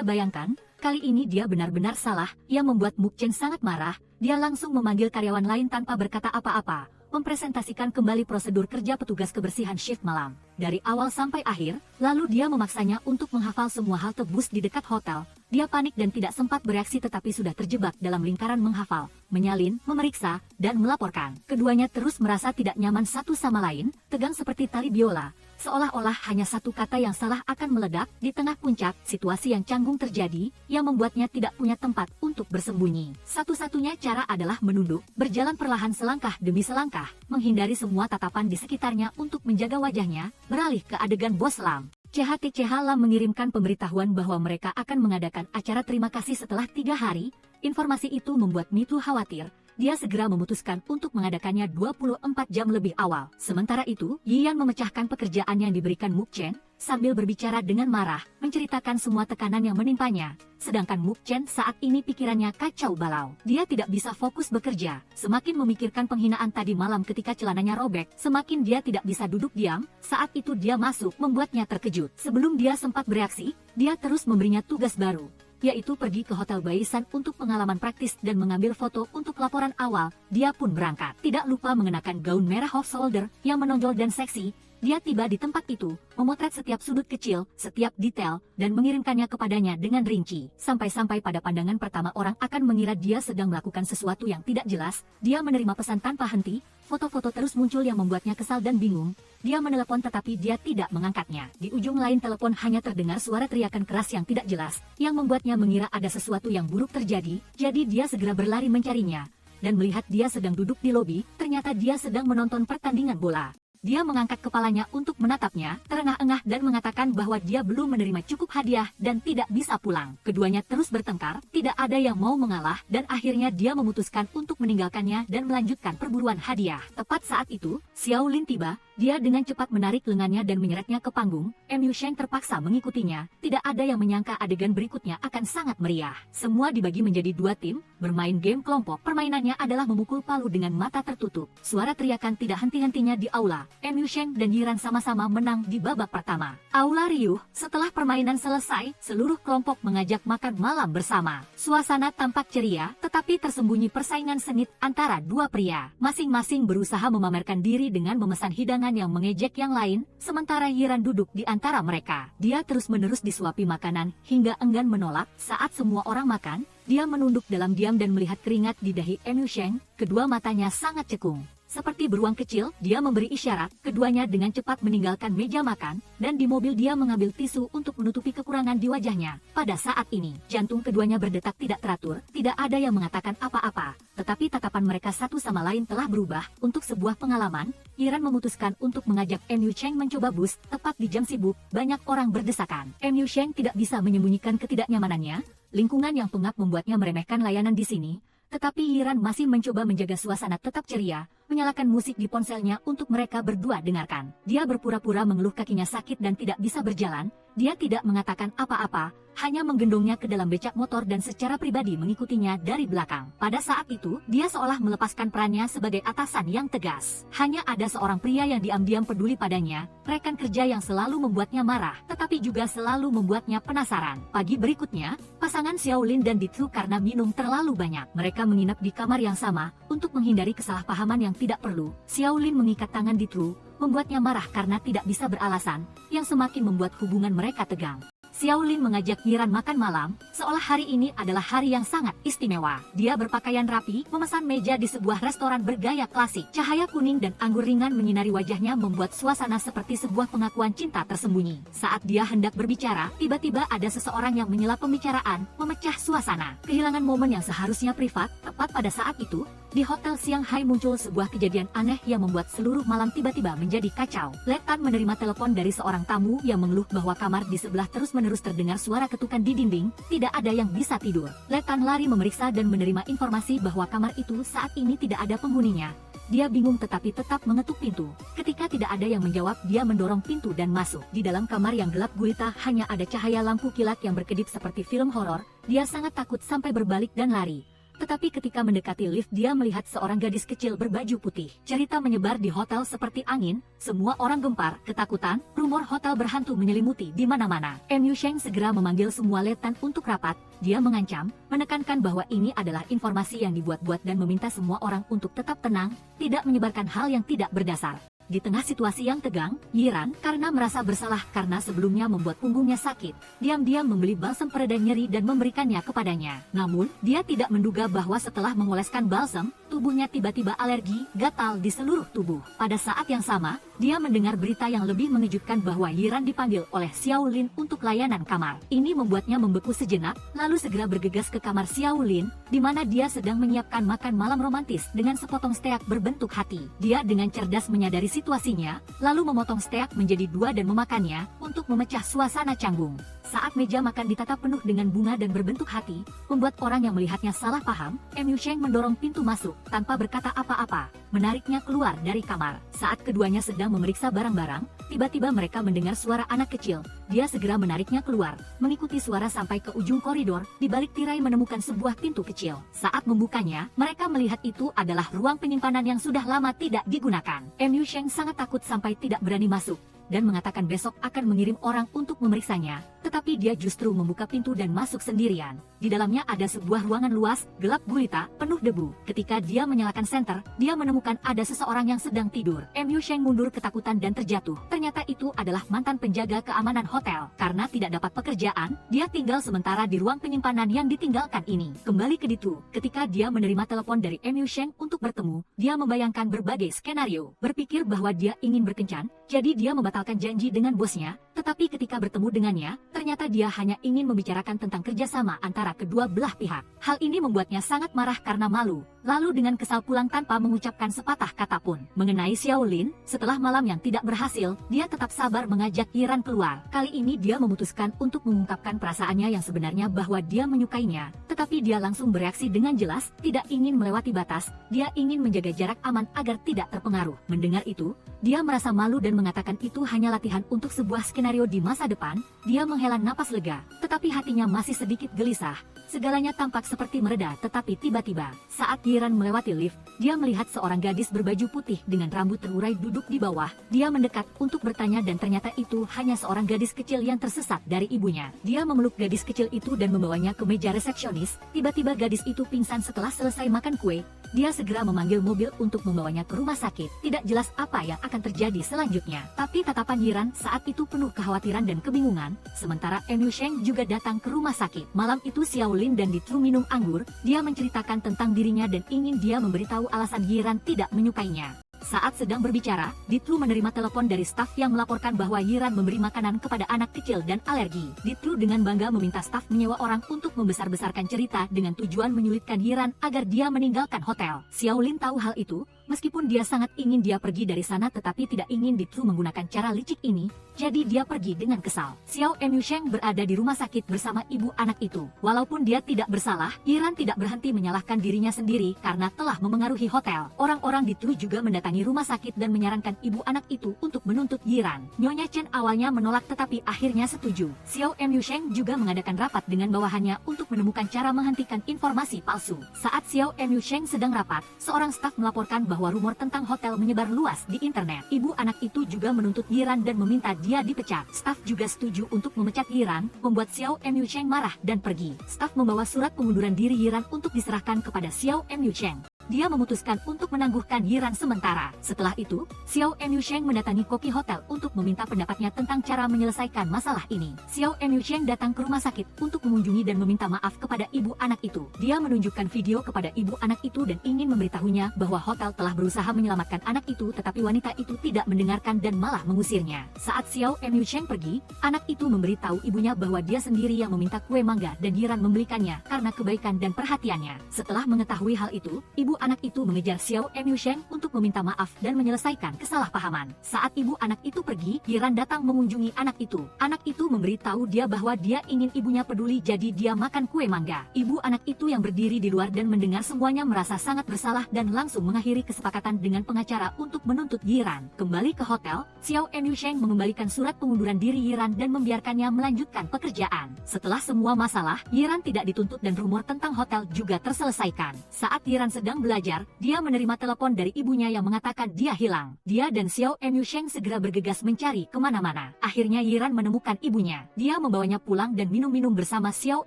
bayangkan. Kali ini dia benar-benar salah, yang membuat Muk Chen sangat marah. Dia langsung memanggil karyawan lain tanpa berkata apa-apa. mempresentasikan kembali prosedur kerja petugas kebersihan shift malam. Dari awal sampai akhir, lalu dia memaksanya untuk menghafal semua halte bus di dekat hotel. Dia panik dan tidak sempat bereaksi tetapi sudah terjebak dalam lingkaran menghafal, menyalin, memeriksa, dan melaporkan. Keduanya terus merasa tidak nyaman satu sama lain, tegang seperti tali biola. Seolah-olah hanya satu kata yang salah akan meledak di tengah puncak situasi yang canggung terjadi, yang membuatnya tidak punya tempat untuk bersembunyi. Satu-satunya cara adalah menunduk, berjalan perlahan selangkah demi selangkah, menghindari semua tatapan di sekitarnya untuk menjaga wajahnya, beralih ke adegan Bos Lam. CHTCH Lam mengirimkan pemberitahuan bahwa mereka akan mengadakan acara terima kasih setelah 3 hari. Informasi itu membuat Mitu khawatir. Dia segera memutuskan untuk mengadakannya 24 jam lebih awal. Sementara itu, Yian memecahkan pekerjaan yang diberikan Muk Chen, sambil berbicara dengan marah, menceritakan semua tekanan yang menimpanya. Sedangkan Muk Chen saat ini pikirannya kacau balau. Dia tidak bisa fokus bekerja. Semakin memikirkan penghinaan tadi malam ketika celananya robek, semakin dia tidak bisa duduk diam. Saat itu dia masuk, membuatnya terkejut. Sebelum dia sempat bereaksi, dia terus memberinya tugas baru, yaitu pergi ke Hotel Baisan untuk pengalaman praktis dan mengambil foto untuk laporan awal. Dia pun berangkat. Tidak lupa mengenakan gaun merah off shoulder yang menonjol dan seksi. Dia tiba di tempat itu, memotret setiap sudut kecil, setiap detail, dan mengirimkannya kepadanya dengan rinci. Sampai-sampai pada pandangan pertama orang akan mengira dia sedang melakukan sesuatu yang tidak jelas. Dia menerima pesan tanpa henti. Foto-foto terus muncul yang membuatnya kesal dan bingung. Dia menelepon tetapi dia tidak mengangkatnya. Di ujung lain telepon hanya terdengar suara teriakan keras yang tidak jelas, yang membuatnya mengira ada sesuatu yang buruk terjadi. Jadi dia segera berlari mencarinya. Dan melihat dia sedang duduk di lobi, ternyata dia sedang menonton pertandingan bola. Dia mengangkat kepalanya untuk menatapnya, terengah-engah dan mengatakan bahwa dia belum menerima cukup hadiah dan tidak bisa pulang. Keduanya terus bertengkar, tidak ada yang mau mengalah, dan akhirnya dia memutuskan untuk meninggalkannya dan melanjutkan perburuan hadiah. Tepat saat itu, Xiao Lin tiba. Dia dengan cepat menarik lengannya dan menyeretnya ke panggung. Mu Sheng terpaksa mengikutinya. Tidak ada yang menyangka adegan berikutnya akan sangat meriah. Semua dibagi menjadi 2 tim, bermain game kelompok. Permainannya adalah memukul palu dengan mata tertutup. Suara teriakan tidak henti-hentinya di aula. Mu Sheng dan Yiran sama-sama menang di babak pertama. Aula riuh. Setelah permainan selesai, seluruh kelompok mengajak makan malam bersama. Suasana tampak ceria, tetapi tersembunyi persaingan sengit antara 2 pria. Masing-masing berusaha memamerkan diri dengan memesan hidangan yang mengejek yang lain, sementara Yiran duduk di antara mereka. Dia terus-menerus disuapi makanan hingga enggan menolak. Saat semua orang makan, dia menunduk dalam diam dan melihat keringat di dahi Mu Sheng. Kedua matanya sangat cekung. Seperti beruang kecil, dia memberi isyarat. Keduanya dengan cepat meninggalkan meja makan, dan di mobil dia mengambil tisu untuk menutupi kekurangan di wajahnya. Pada saat ini, jantung keduanya berdetak tidak teratur, tidak ada yang mengatakan apa-apa. Tetapi tatapan mereka satu sama lain telah berubah. Untuk sebuah pengalaman, Yiran memutuskan untuk mengajak Mu Sheng mencoba bus. Tepat di jam sibuk, banyak orang berdesakan. Mu Sheng tidak bisa menyembunyikan ketidaknyamanannya. Lingkungan yang pengap membuatnya meremehkan layanan di sini. Tetapi Yiran masih mencoba menjaga suasana tetap ceria, menyalakan musik di ponselnya untuk mereka berdua dengarkan. Dia berpura-pura mengeluh kakinya sakit dan tidak bisa berjalan. Dia tidak mengatakan apa-apa, hanya menggendongnya ke dalam becak motor dan secara pribadi mengikutinya dari belakang. Pada saat itu, dia seolah melepaskan perannya sebagai atasan yang tegas. Hanya ada seorang pria yang diam-diam peduli padanya, rekan kerja yang selalu membuatnya marah, tetapi juga selalu membuatnya penasaran. Pagi berikutnya, pasangan Xiaolin dan Ditsu karena minum terlalu banyak. Mereka menginap di kamar yang sama, untuk menghindari kesalahpahaman yang tidak perlu. Xiaolin mengikat tangan Ditsu, membuatnya marah karena tidak bisa beralasan, yang semakin membuat hubungan mereka tegang. Xiaolin mengajak Yiran makan malam, seolah hari ini adalah hari yang sangat istimewa. Dia berpakaian rapi, memesan meja di sebuah restoran bergaya klasik. Cahaya kuning dan anggur ringan menyinari wajahnya membuat suasana seperti sebuah pengakuan cinta tersembunyi. Saat dia hendak berbicara, tiba-tiba ada seseorang yang menyela pembicaraan, memecah suasana. Kehilangan momen yang seharusnya privat. Tepat pada saat itu, di Hotel Shanghai muncul sebuah kejadian aneh yang membuat seluruh malam tiba-tiba menjadi kacau. Letan menerima telepon dari seorang tamu yang mengeluh bahwa kamar di sebelah terus-menerus terdengar suara ketukan di dinding, tidak ada yang bisa tidur. Letan lari memeriksa dan menerima informasi bahwa kamar itu saat ini tidak ada penghuninya. Dia bingung tetapi tetap mengetuk pintu. Ketika tidak ada yang menjawab, dia mendorong pintu dan masuk. Di dalam kamar yang gelap gulita hanya ada cahaya lampu kilat yang berkedip seperti film horor. Dia sangat takut sampai berbalik dan lari. Tetapi ketika mendekati lift dia melihat seorang gadis kecil berbaju putih. Cerita menyebar di hotel seperti angin, semua orang gempar, ketakutan, rumor hotel berhantu menyelimuti di mana-mana. Yu Sheng segera memanggil semua letnan untuk rapat. Dia mengancam, menekankan bahwa ini adalah informasi yang dibuat-buat dan meminta semua orang untuk tetap tenang, tidak menyebarkan hal yang tidak berdasar. Di tengah situasi yang tegang, Yiran, karena merasa bersalah karena sebelumnya membuat punggungnya sakit, diam-diam membeli balsam pereda nyeri dan memberikannya kepadanya. Namun, dia tidak menduga bahwa setelah mengoleskan balsam, tubuhnya tiba-tiba alergi, gatal di seluruh tubuh. Pada saat yang sama, dia mendengar berita yang lebih mengejutkan bahwa Yiran dipanggil oleh Xiao Lin untuk layanan kamar. Ini membuatnya membeku sejenak, lalu segera bergegas ke kamar Xiao Lin, di mana dia sedang menyiapkan makan malam romantis dengan sepotong steak berbentuk hati. Dia dengan cerdas menyadari situasinya, lalu memotong steak menjadi dua dan memakannya, untuk memecah suasana canggung. Saat meja makan ditata penuh dengan bunga dan berbentuk hati, membuat orang yang melihatnya salah paham, Yu Sheng mendorong pintu masuk, tanpa berkata apa-apa, menariknya keluar dari kamar. Saat keduanya sedang memeriksa barang-barang, tiba-tiba mereka mendengar suara anak kecil. Dia segera menariknya keluar, mengikuti suara sampai ke ujung koridor, di balik tirai menemukan sebuah pintu kecil. Saat membukanya, mereka melihat itu adalah ruang penyimpanan yang sudah lama tidak digunakan. Yu Sheng sangat takut sampai tidak berani masuk, dan mengatakan besok akan mengirim orang untuk memeriksanya, tetapi dia justru membuka pintu dan masuk sendirian. Di dalamnya ada sebuah ruangan luas, gelap gulita, penuh debu. Ketika dia menyalakan senter, dia menemukan ada seseorang yang sedang tidur. Yu Sheng mundur ketakutan dan terjatuh. Ternyata itu adalah mantan penjaga keamanan hotel. Karena tidak dapat pekerjaan, dia tinggal sementara di ruang penyimpanan yang ditinggalkan ini. Kembali ke Ditu, ketika dia menerima telepon dari Yu Sheng untuk bertemu, dia membayangkan berbagai skenario. Berpikir bahwa dia ingin berkencan, jadi dia membatalkan janji dengan bosnya, tetapi ketika bertemu dengannya, ternyata dia hanya ingin membicarakan tentang kerjasama antara kedua belah pihak. Hal ini membuatnya sangat marah karena malu, lalu dengan kesal pulang tanpa mengucapkan sepatah kata pun. Mengenai Xiao Lin, setelah malam yang tidak berhasil, dia tetap sabar mengajak Yiran keluar. Kali ini dia memutuskan untuk mengungkapkan perasaannya yang sebenarnya bahwa dia menyukainya, tetapi dia langsung bereaksi dengan jelas, tidak ingin melewati batas, dia ingin menjaga jarak aman agar tidak terpengaruh. Mendengar itu, dia merasa malu dan mengatakan itu hanya latihan untuk sebuah skenario di masa depan. Dia menghela napas lega, tetapi hatinya masih sedikit gelisah. Segalanya tampak seperti mereda, tetapi tiba-tiba, saat Yiran melewati lift, dia melihat seorang gadis berbaju putih dengan rambut terurai duduk di bawah. Dia mendekat untuk bertanya dan ternyata itu hanya seorang gadis kecil yang tersesat dari ibunya. Dia memeluk gadis kecil itu dan membawanya ke meja resepsionis. Tiba-tiba gadis itu pingsan setelah selesai makan kue. Dia segera memanggil mobil untuk membawanya ke rumah sakit. Tidak jelas apa yang akan terjadi selanjutnya. Tapi tatapan Yiran saat itu penuh kekhawatiran dan kebingungan. Sementara Yu Sheng juga datang ke rumah sakit. Malam itu Xiao Lin dan Ditru minum anggur. Dia menceritakan tentang dirinya dan ingin dia memberitahu alasan Yiran tidak menyukainya. Saat sedang berbicara, Ditru menerima telepon dari staf yang melaporkan bahwa Yiran memberi makanan kepada anak kecil dan alergi. Ditru dengan bangga meminta staf menyewa orang untuk membesar-besarkan cerita dengan tujuan menyulitkan Yiran agar dia meninggalkan hotel. Xiao Lin tahu hal itu, meskipun dia sangat ingin dia pergi dari sana tetapi tidak ingin Ditru menggunakan cara licik ini, jadi dia pergi dengan kesal. Xiao Yu Sheng berada di rumah sakit bersama ibu anak itu. Walaupun dia tidak bersalah, Yiran tidak berhenti menyalahkan dirinya sendiri karena telah memengaruhi hotel. Orang-orang Ditru juga mendatangi rumah sakit dan menyarankan ibu anak itu untuk menuntut Yiran. Nyonya Chen awalnya menolak tetapi akhirnya setuju. Xiao Yu Sheng juga mengadakan rapat dengan bawahannya untuk menemukan cara menghentikan informasi palsu. Saat Xiao Yu Sheng sedang rapat, seorang staf melaporkan bahwa rumor tentang hotel menyebar luas di internet. Ibu anak itu juga menuntut Yiran dan meminta dia dipecat. Staf juga setuju untuk memecat Yiran, membuat Xiao Yu Sheng marah dan pergi. Staf membawa surat pengunduran diri Yiran untuk diserahkan kepada Xiao Yu Sheng. Dia memutuskan untuk menangguhkan Yiran sementara. Setelah itu, Xiao Yu Sheng mendatangi Koki Hotel untuk meminta pendapatnya tentang cara menyelesaikan masalah ini. Xiao Yu Sheng datang ke rumah sakit untuk mengunjungi dan meminta maaf kepada ibu anak itu. Dia menunjukkan video kepada ibu anak itu dan ingin memberitahunya bahwa hotel telah berusaha menyelamatkan anak itu tetapi wanita itu tidak mendengarkan dan malah mengusirnya. Saat Xiao Yu Sheng pergi, anak itu memberitahu ibunya bahwa dia sendiri yang meminta kue mangga dan Yiran membelikannya karena kebaikan dan perhatiannya. Setelah mengetahui hal itu, ibu ibu anak itu mengejar Xiao Emyusheng untuk meminta maaf dan menyelesaikan kesalahpahaman. Saat ibu anak itu pergi, Yiran datang mengunjungi anak itu. Anak itu memberitahu dia bahwa dia ingin ibunya peduli, jadi dia makan kue mangga. Ibu anak itu yang berdiri di luar dan mendengar semuanya merasa sangat bersalah dan langsung mengakhiri kesepakatan dengan pengacara untuk menuntut Yiran. Kembali ke hotel, Xiao Emyusheng mengembalikan surat pengunduran diri Yiran dan membiarkannya melanjutkan pekerjaan. Setelah semua masalah, Yiran tidak dituntut dan rumor tentang hotel juga terselesaikan. Saat Yiran sedang belajar, dia menerima telepon dari ibunya yang mengatakan dia hilang. Dia dan Xiao Emyusheng segera bergegas mencari kemana-mana. Akhirnya Yiran menemukan ibunya. Dia membawanya pulang dan minum-minum bersama Xiao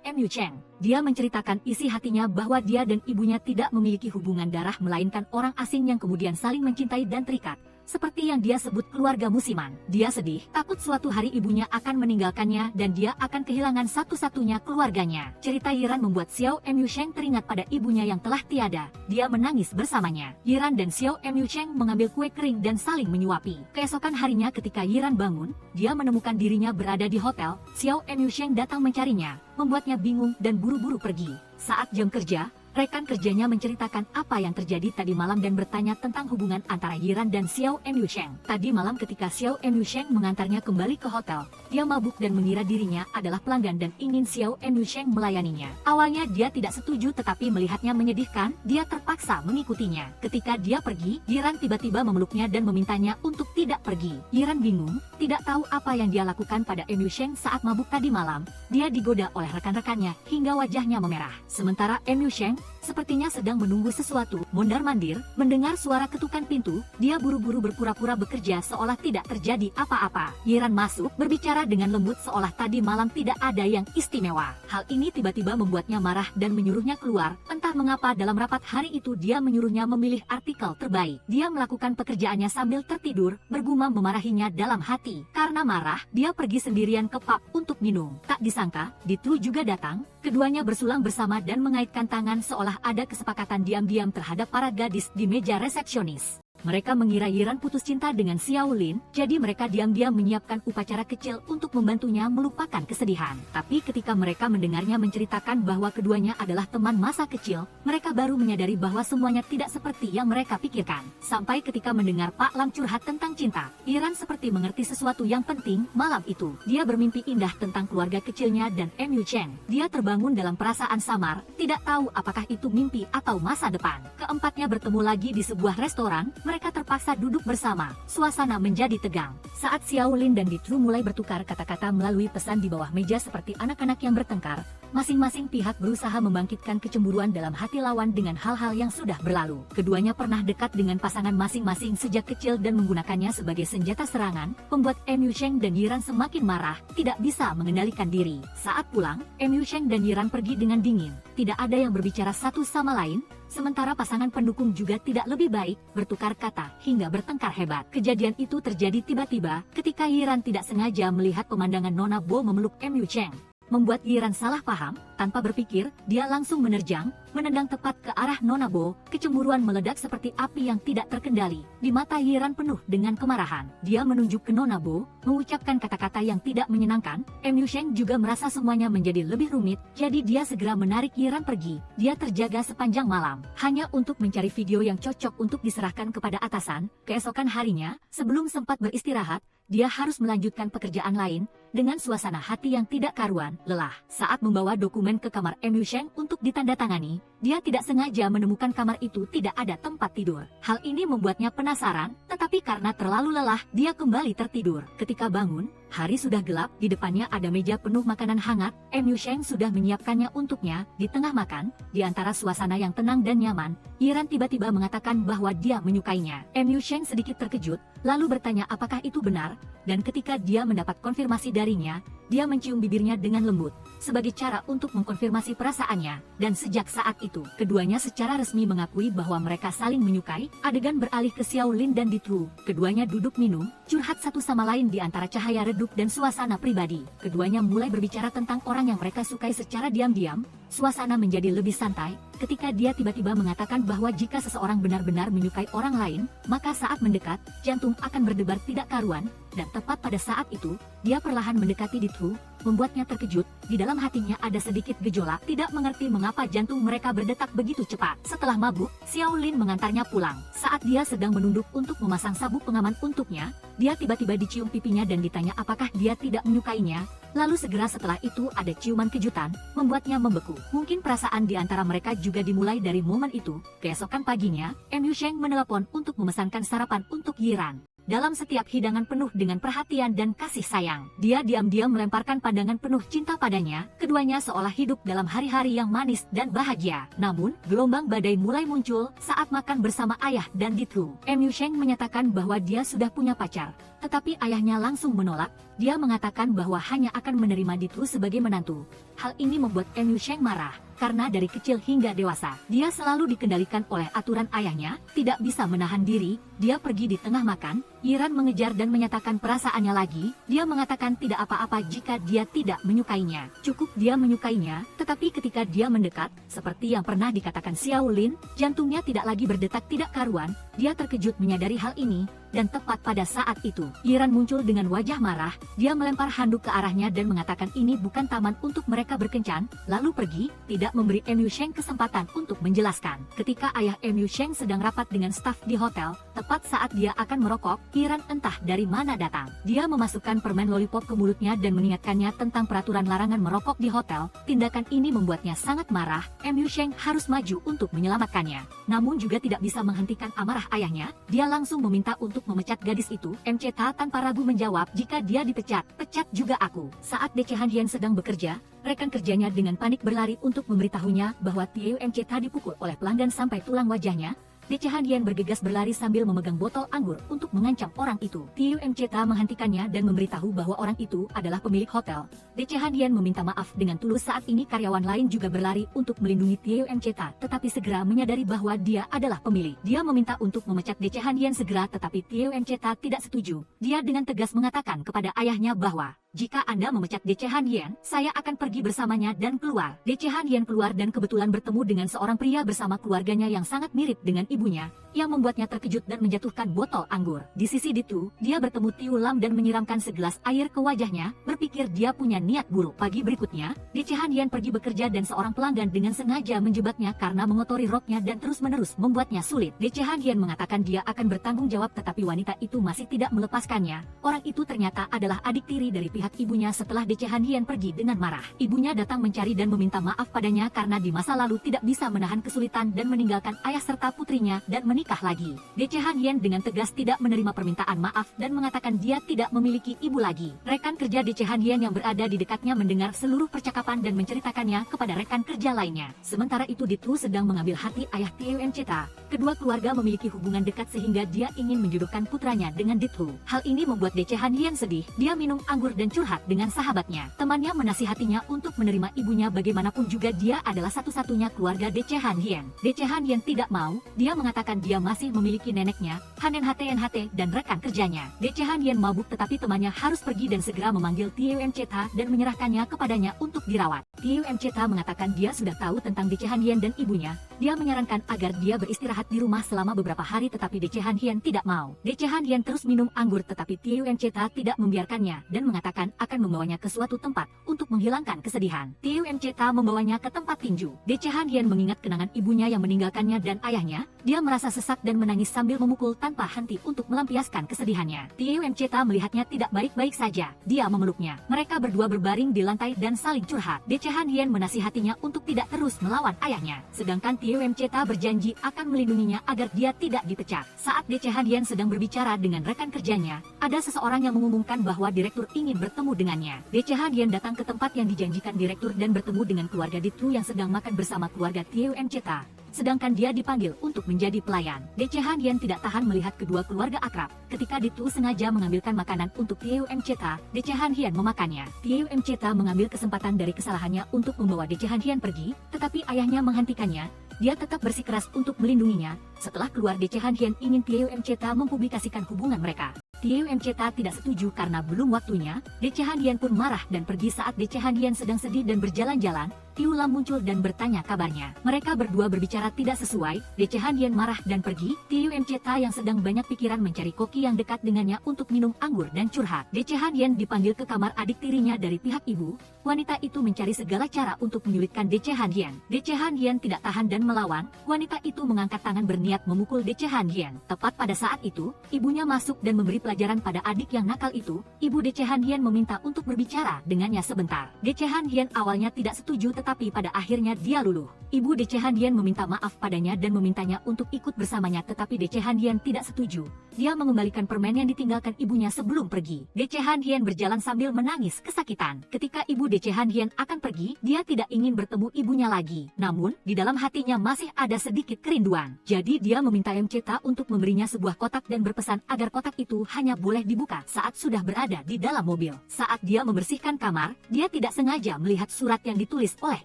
Emyusheng. Dia menceritakan isi hatinya bahwa dia dan ibunya tidak memiliki hubungan darah melainkan orang asing yang kemudian saling mencintai dan terikat. Seperti yang dia sebut keluarga musiman. Dia sedih, takut suatu hari ibunya akan meninggalkannya dan dia akan kehilangan satu-satunya keluarganya. Cerita Yiran membuat Xiao Emyusheng teringat pada ibunya yang telah tiada. Dia menangis bersamanya. Yiran dan Xiao Emyusheng mengambil kue kering dan saling menyuapi. Keesokan harinya ketika Yiran bangun, dia menemukan dirinya berada di hotel. Xiao Emyusheng datang mencarinya, membuatnya bingung dan buru-buru pergi. Saat jam kerja, rekan kerjanya menceritakan apa yang terjadi tadi malam dan bertanya tentang hubungan antara Yiran dan Xiao Emyusheng. Tadi malam ketika Xiao Emyusheng mengantarnya kembali ke hotel, dia mabuk dan mengira dirinya adalah pelanggan dan ingin Xiao Emyusheng melayaninya. Awalnya dia tidak setuju, tetapi melihatnya menyedihkan, dia terpaksa mengikutinya. Ketika dia pergi, Yiran tiba-tiba memeluknya dan memintanya untuk tidak pergi. Yiran bingung, tidak tahu apa yang dia lakukan pada Emyusheng saat mabuk tadi malam. Dia digoda oleh rekan-rekannya hingga wajahnya memerah. Sementara Emyusheng sepertinya sedang menunggu sesuatu. Mondar-mandir, mendengar suara ketukan pintu, dia buru-buru berpura-pura bekerja seolah tidak terjadi apa-apa. Yiran masuk, berbicara dengan lembut seolah tadi malam tidak ada yang istimewa. Hal ini tiba-tiba membuatnya marah dan menyuruhnya keluar. Entah mengapa dalam rapat hari itu dia menyuruhnya memilih artikel terbaik. Dia melakukan pekerjaannya sambil tertidur, bergumam memarahinya dalam hati. Karena marah, dia pergi sendirian ke pub untuk minum. Tak disangka, Ditru juga datang. Keduanya bersulang bersama dan mengaitkan tangan seolah ada kesepakatan diam-diam terhadap para gadis di meja resepsionis. Mereka mengira Yiran putus cinta dengan Xiao Lin, jadi mereka diam-diam menyiapkan upacara kecil untuk membantunya melupakan kesedihan. Tapi ketika mereka mendengarnya menceritakan bahwa keduanya adalah teman masa kecil, mereka baru menyadari bahwa semuanya tidak seperti yang mereka pikirkan. Sampai ketika mendengar Pak Lam curhat tentang cinta, Yiran seperti mengerti sesuatu yang penting malam itu. Dia bermimpi indah tentang keluarga kecilnya dan Emyusheng. Dia terbangun dalam perasaan samar, tidak tahu apakah itu mimpi atau masa depan. Keempatnya bertemu lagi di sebuah restoran. Mereka terpaksa duduk bersama. Suasana menjadi tegang. Saat Xiao Lin dan Ditru mulai bertukar kata-kata melalui pesan di bawah meja seperti anak-anak yang bertengkar, masing-masing pihak berusaha membangkitkan kecemburuan dalam hati lawan dengan hal-hal yang sudah berlalu. Keduanya pernah dekat dengan pasangan masing-masing sejak kecil dan menggunakannya sebagai senjata serangan, membuat Emyusheng dan Yiran semakin marah, tidak bisa mengendalikan diri. Saat pulang, Emyusheng dan Yiran pergi dengan dingin. Tidak ada yang berbicara satu sama lain, sementara pasangan pendukung juga tidak lebih baik, bertukar kata hingga bertengkar hebat. Kejadian itu terjadi tiba-tiba ketika Yiran tidak sengaja melihat pemandangan Nona Bo memeluk Emyusheng. Membuat Yiran salah paham, tanpa berpikir, dia langsung menerjang, menendang tepat ke arah Nona Bo. Kecemburuan meledak seperti api yang tidak terkendali. Di mata Yiran penuh dengan kemarahan. Dia menunjuk ke Nona Bo, mengucapkan kata-kata yang tidak menyenangkan. Emyusheng juga merasa semuanya menjadi lebih rumit, jadi dia segera menarik Yiran pergi. Dia terjaga sepanjang malam, hanya untuk mencari video yang cocok untuk diserahkan kepada atasan. Keesokan harinya, sebelum sempat beristirahat, dia harus melanjutkan pekerjaan lain, dengan suasana hati yang tidak karuan, lelah. Saat membawa dokumen ke kamar Emyusheng untuk ditandatangani, dia tidak sengaja menemukan kamar itu tidak ada tempat tidur. Hal ini membuatnya penasaran, tetapi karena terlalu lelah, dia kembali tertidur. Ketika bangun, hari sudah gelap, di depannya ada meja penuh makanan hangat. Emyusheng sudah menyiapkannya untuknya. Di tengah makan, di antara suasana yang tenang dan nyaman, Yiran tiba-tiba mengatakan bahwa dia menyukainya. Emyusheng sedikit terkejut, lalu bertanya apakah itu benar, dan ketika dia mendapat konfirmasi darinya, dia mencium bibirnya dengan lembut, sebagai cara untuk mengkonfirmasi perasaannya. Dan sejak saat itu, keduanya secara resmi mengakui bahwa mereka saling menyukai. Adegan beralih ke Xiao Lin dan Ditru. Keduanya duduk minum, curhat satu sama lain di antara cahaya redup dan suasana pribadi. Keduanya mulai berbicara tentang orang yang mereka sukai secara diam-diam. suasana menjadi lebih santai ketika dia tiba-tiba mengatakan bahwa jika seseorang benar-benar menyukai orang lain, maka saat mendekat, jantung akan berdebar tidak karuan, dan tepat pada saat itu, dia perlahan mendekati Ditru, membuatnya terkejut. Di dalam hatinya ada sedikit gejolak, tidak mengerti mengapa jantung mereka berdetak begitu cepat. Setelah mabuk, Xiao Lin mengantarnya pulang. Saat dia sedang menunduk untuk memasang sabuk pengaman untuknya, dia tiba-tiba dicium pipinya dan ditanya apakah dia tidak menyukainya. Lalu segera setelah itu ada ciuman kejutan, membuatnya membeku. Mungkin perasaan di antara mereka juga dimulai dari momen itu. Keesokan paginya, Mu Sheng menelepon untuk memesankan sarapan untuk Yiran. Dalam setiap hidangan penuh dengan perhatian dan kasih sayang, dia diam-diam melemparkan pandangan penuh cinta padanya. Keduanya seolah hidup dalam hari-hari yang manis dan bahagia. Namun, gelombang badai mulai muncul saat makan bersama ayah dan Ditru. Mu Sheng menyatakan bahwa dia sudah punya pacar, tetapi ayahnya langsung menolak. Dia mengatakan bahwa hanya akan menerima Ditru sebagai menantu. Hal ini membuat Mu Sheng marah, karena dari kecil hingga dewasa, dia selalu dikendalikan oleh aturan ayahnya, tidak bisa menahan diri. Dia pergi di tengah makan, Yiran mengejar dan menyatakan perasaannya lagi. Dia mengatakan tidak apa-apa jika dia tidak menyukainya. Cukup dia menyukainya, tetapi ketika dia mendekat, seperti yang pernah dikatakan Xiao Lin, jantungnya tidak lagi berdetak tidak karuan. Dia terkejut menyadari hal ini, dan tepat pada saat itu, Yiran muncul dengan wajah marah. Dia melempar handuk ke arahnya dan mengatakan ini bukan taman untuk mereka berkencan, lalu pergi, tidak memberi Mu Sheng kesempatan untuk menjelaskan. Ketika ayah Mu Sheng sedang rapat dengan staf di hotel, tepat saat dia akan merokok, Yiran entah dari mana datang. Dia memasukkan permen lollipop ke mulutnya dan mengingatkannya tentang peraturan larangan merokok di hotel. Tindakan ini membuatnya sangat marah. Mu Sheng harus maju untuk menyelamatkannya. Namun juga tidak bisa menghentikan amarah ayahnya. Dia langsung meminta untuk memecat gadis itu. MCTA tanpa ragu menjawab, jika dia dipecat, pecat juga aku. Saat Decehan Hien sedang bekerja, rekan kerjanya dengan panik berlari untuk memberitahunya bahwa Tieu MCTA dipukul oleh pelanggan sampai tulang wajahnya. Decehan Hien bergegas berlari sambil memegang botol anggur untuk mengancam orang itu. Tieu MCTA menghentikannya dan memberitahu bahwa orang itu adalah pemilik hotel. Decehan Hien meminta maaf dengan tulus. Saat ini karyawan lain juga berlari untuk melindungi Tieu MCTA, tetapi segera menyadari bahwa dia adalah pemilik. Dia meminta untuk memecat Decehan Hien segera, tetapi Tieu MCTA tidak setuju. Dia dengan tegas mengatakan kepada ayahnya bahwa jika Anda memecat Decehan Hien, saya akan pergi bersamanya dan keluar. Decehan Hien keluar dan kebetulan bertemu dengan seorang pria bersama keluarganya yang sangat mirip dengan ibunya, yang membuatnya terkejut dan menjatuhkan botol anggur. Di sisi itu, dia bertemu Tiu Lam dan menyiramkan segelas air ke wajahnya, berpikir dia punya niat buruk. Pagi berikutnya, Decehan Hien pergi bekerja dan seorang pelanggan dengan sengaja menjebaknya karena mengotori roknya dan terus-menerus membuatnya sulit. Decehan Hien mengatakan dia akan bertanggung jawab, tetapi wanita itu masih tidak melepaskannya. Orang itu ternyata adalah adik tiri dari pihak ibunya. Setelah Decehan Hien pergi dengan marah, ibunya datang mencari dan meminta maaf padanya karena di masa lalu tidak bisa menahan kesulitan dan meninggalkan ayah serta putrinya dan menikah lagi. Decehan Hien dengan tegas tidak menerima permintaan maaf dan mengatakan dia tidak memiliki ibu lagi. Rekan kerja Decehan Hien yang berada di dekatnya mendengar seluruh percakapan dan menceritakannya kepada rekan kerja lainnya. Sementara itu Ditru sedang mengambil hati ayah Tieu MCTA. Kedua keluarga memiliki hubungan dekat sehingga dia ingin menjodohkan putranya dengan Ditru. Hal ini membuat Decehan Hien sedih. Dia minum anggur dan curhat dengan sahabatnya. Temannya menasihatinya untuk menerima ibunya, bagaimanapun juga dia adalah satu-satunya keluarga Decehan Hien. Decehan Hien tidak mau. Dia mengatakan dia masih memiliki neneknya, Hanen HTNHT, dan rekan kerjanya. Decehan Hien mabuk, tetapi temannya harus pergi dan segera memanggil Tieu MCTA dan menyerahkannya kepadanya untuk dirawat. Tieu MCTA mengatakan dia sudah tahu tentang Decehan Hien dan ibunya. Dia menyarankan agar dia beristirahat di rumah selama beberapa hari, tetapi Decehan Hien tidak mau. Decehan Hien terus minum anggur, tetapi Tieu MCTA tidak membiarkannya dan mengatakan akan membawanya ke suatu tempat untuk menghilangkan kesedihan. Tieu MCTA membawanya ke tempat tinju. Decehan Hien mengingat kenangan ibunya yang meninggalkannya dan ayahnya. Dia merasa sesak dan menangis sambil memukul tanpa henti untuk melampiaskan kesedihannya. Tieu MCTA melihatnya tidak baik-baik saja. Dia memeluknya. Mereka berdua berbaring di lantai dan saling curhat. Decehan Hien menasihatinya untuk tidak terus melawan ayahnya. Sedangkan Tieu MCTA berjanji akan melindunginya agar dia tidak dipecat. Saat Decehan Hien sedang berbicara dengan rekan kerjanya, ada seseorang yang mengumumkan bahwa direktur ingin bertemu dengannya. Decehan Hien datang ke tempat yang dijanjikan direktur dan bertemu dengan keluarga Ditru yang sedang makan bersama keluarga Tieu MCTA. Sedangkan dia dipanggil untuk menjadi pelayan. Decehan Hien tidak tahan melihat kedua keluarga akrab. Ketika Ditru sengaja mengambilkan makanan untuk Tieu MCTA, Decehan Hien memakannya. Tieu MCTA mengambil kesempatan dari kesalahannya untuk membawa Decehan Hien pergi, tetapi ayahnya menghentikannya. Dia tetap bersikeras untuk melindunginya. Setelah keluar, Decehan Hien ingin Tieu MCTA mempublikasikan hubungan mereka. Tieu MCTA tidak setuju karena belum waktunya. Decehan Hien pun marah dan pergi. Saat Decehan Hien sedang sedih dan berjalan-jalan, Tiu Lam muncul dan bertanya kabarnya. Mereka berdua berbicara tidak sesuai, DC Han Yen marah dan pergi. Tiu MCT yang sedang banyak pikiran mencari koki yang dekat dengannya untuk minum anggur dan curhat. DC Han Yen dipanggil ke kamar adik tirinya dari pihak ibu. Wanita itu mencari segala cara untuk menyulitkan DC Han Yen. DC Han Yen tidak tahan dan melawan. Wanita itu mengangkat tangan berniat memukul DC Han Yen. Tepat pada saat itu, ibunya masuk dan memberi pelajaran pada adik yang nakal itu. Ibu DC Han Yen meminta untuk berbicara dengannya sebentar. DC Han Yen awalnya tidak setuju tetapi pada akhirnya dia luluh. Ibu DC Han Yen meminta maaf padanya dan memintanya untuk ikut bersamanya tetapi DC Han Yen tidak setuju. Dia mengembalikan permen yang ditinggalkan ibunya sebelum pergi. DC Han Yen berjalan sambil menangis kesakitan. Ketika ibu DC Han Yen akan pergi, dia tidak ingin bertemu ibunya lagi. Namun, di dalam hatinya masih ada sedikit kerinduan. Jadi dia meminta MCT untuk memberinya sebuah kotak dan berpesan agar kotak itu hanya boleh dibuka saat sudah berada di dalam mobil. Saat dia membersihkan kamar, dia tidak sengaja melihat surat yang ditulis oleh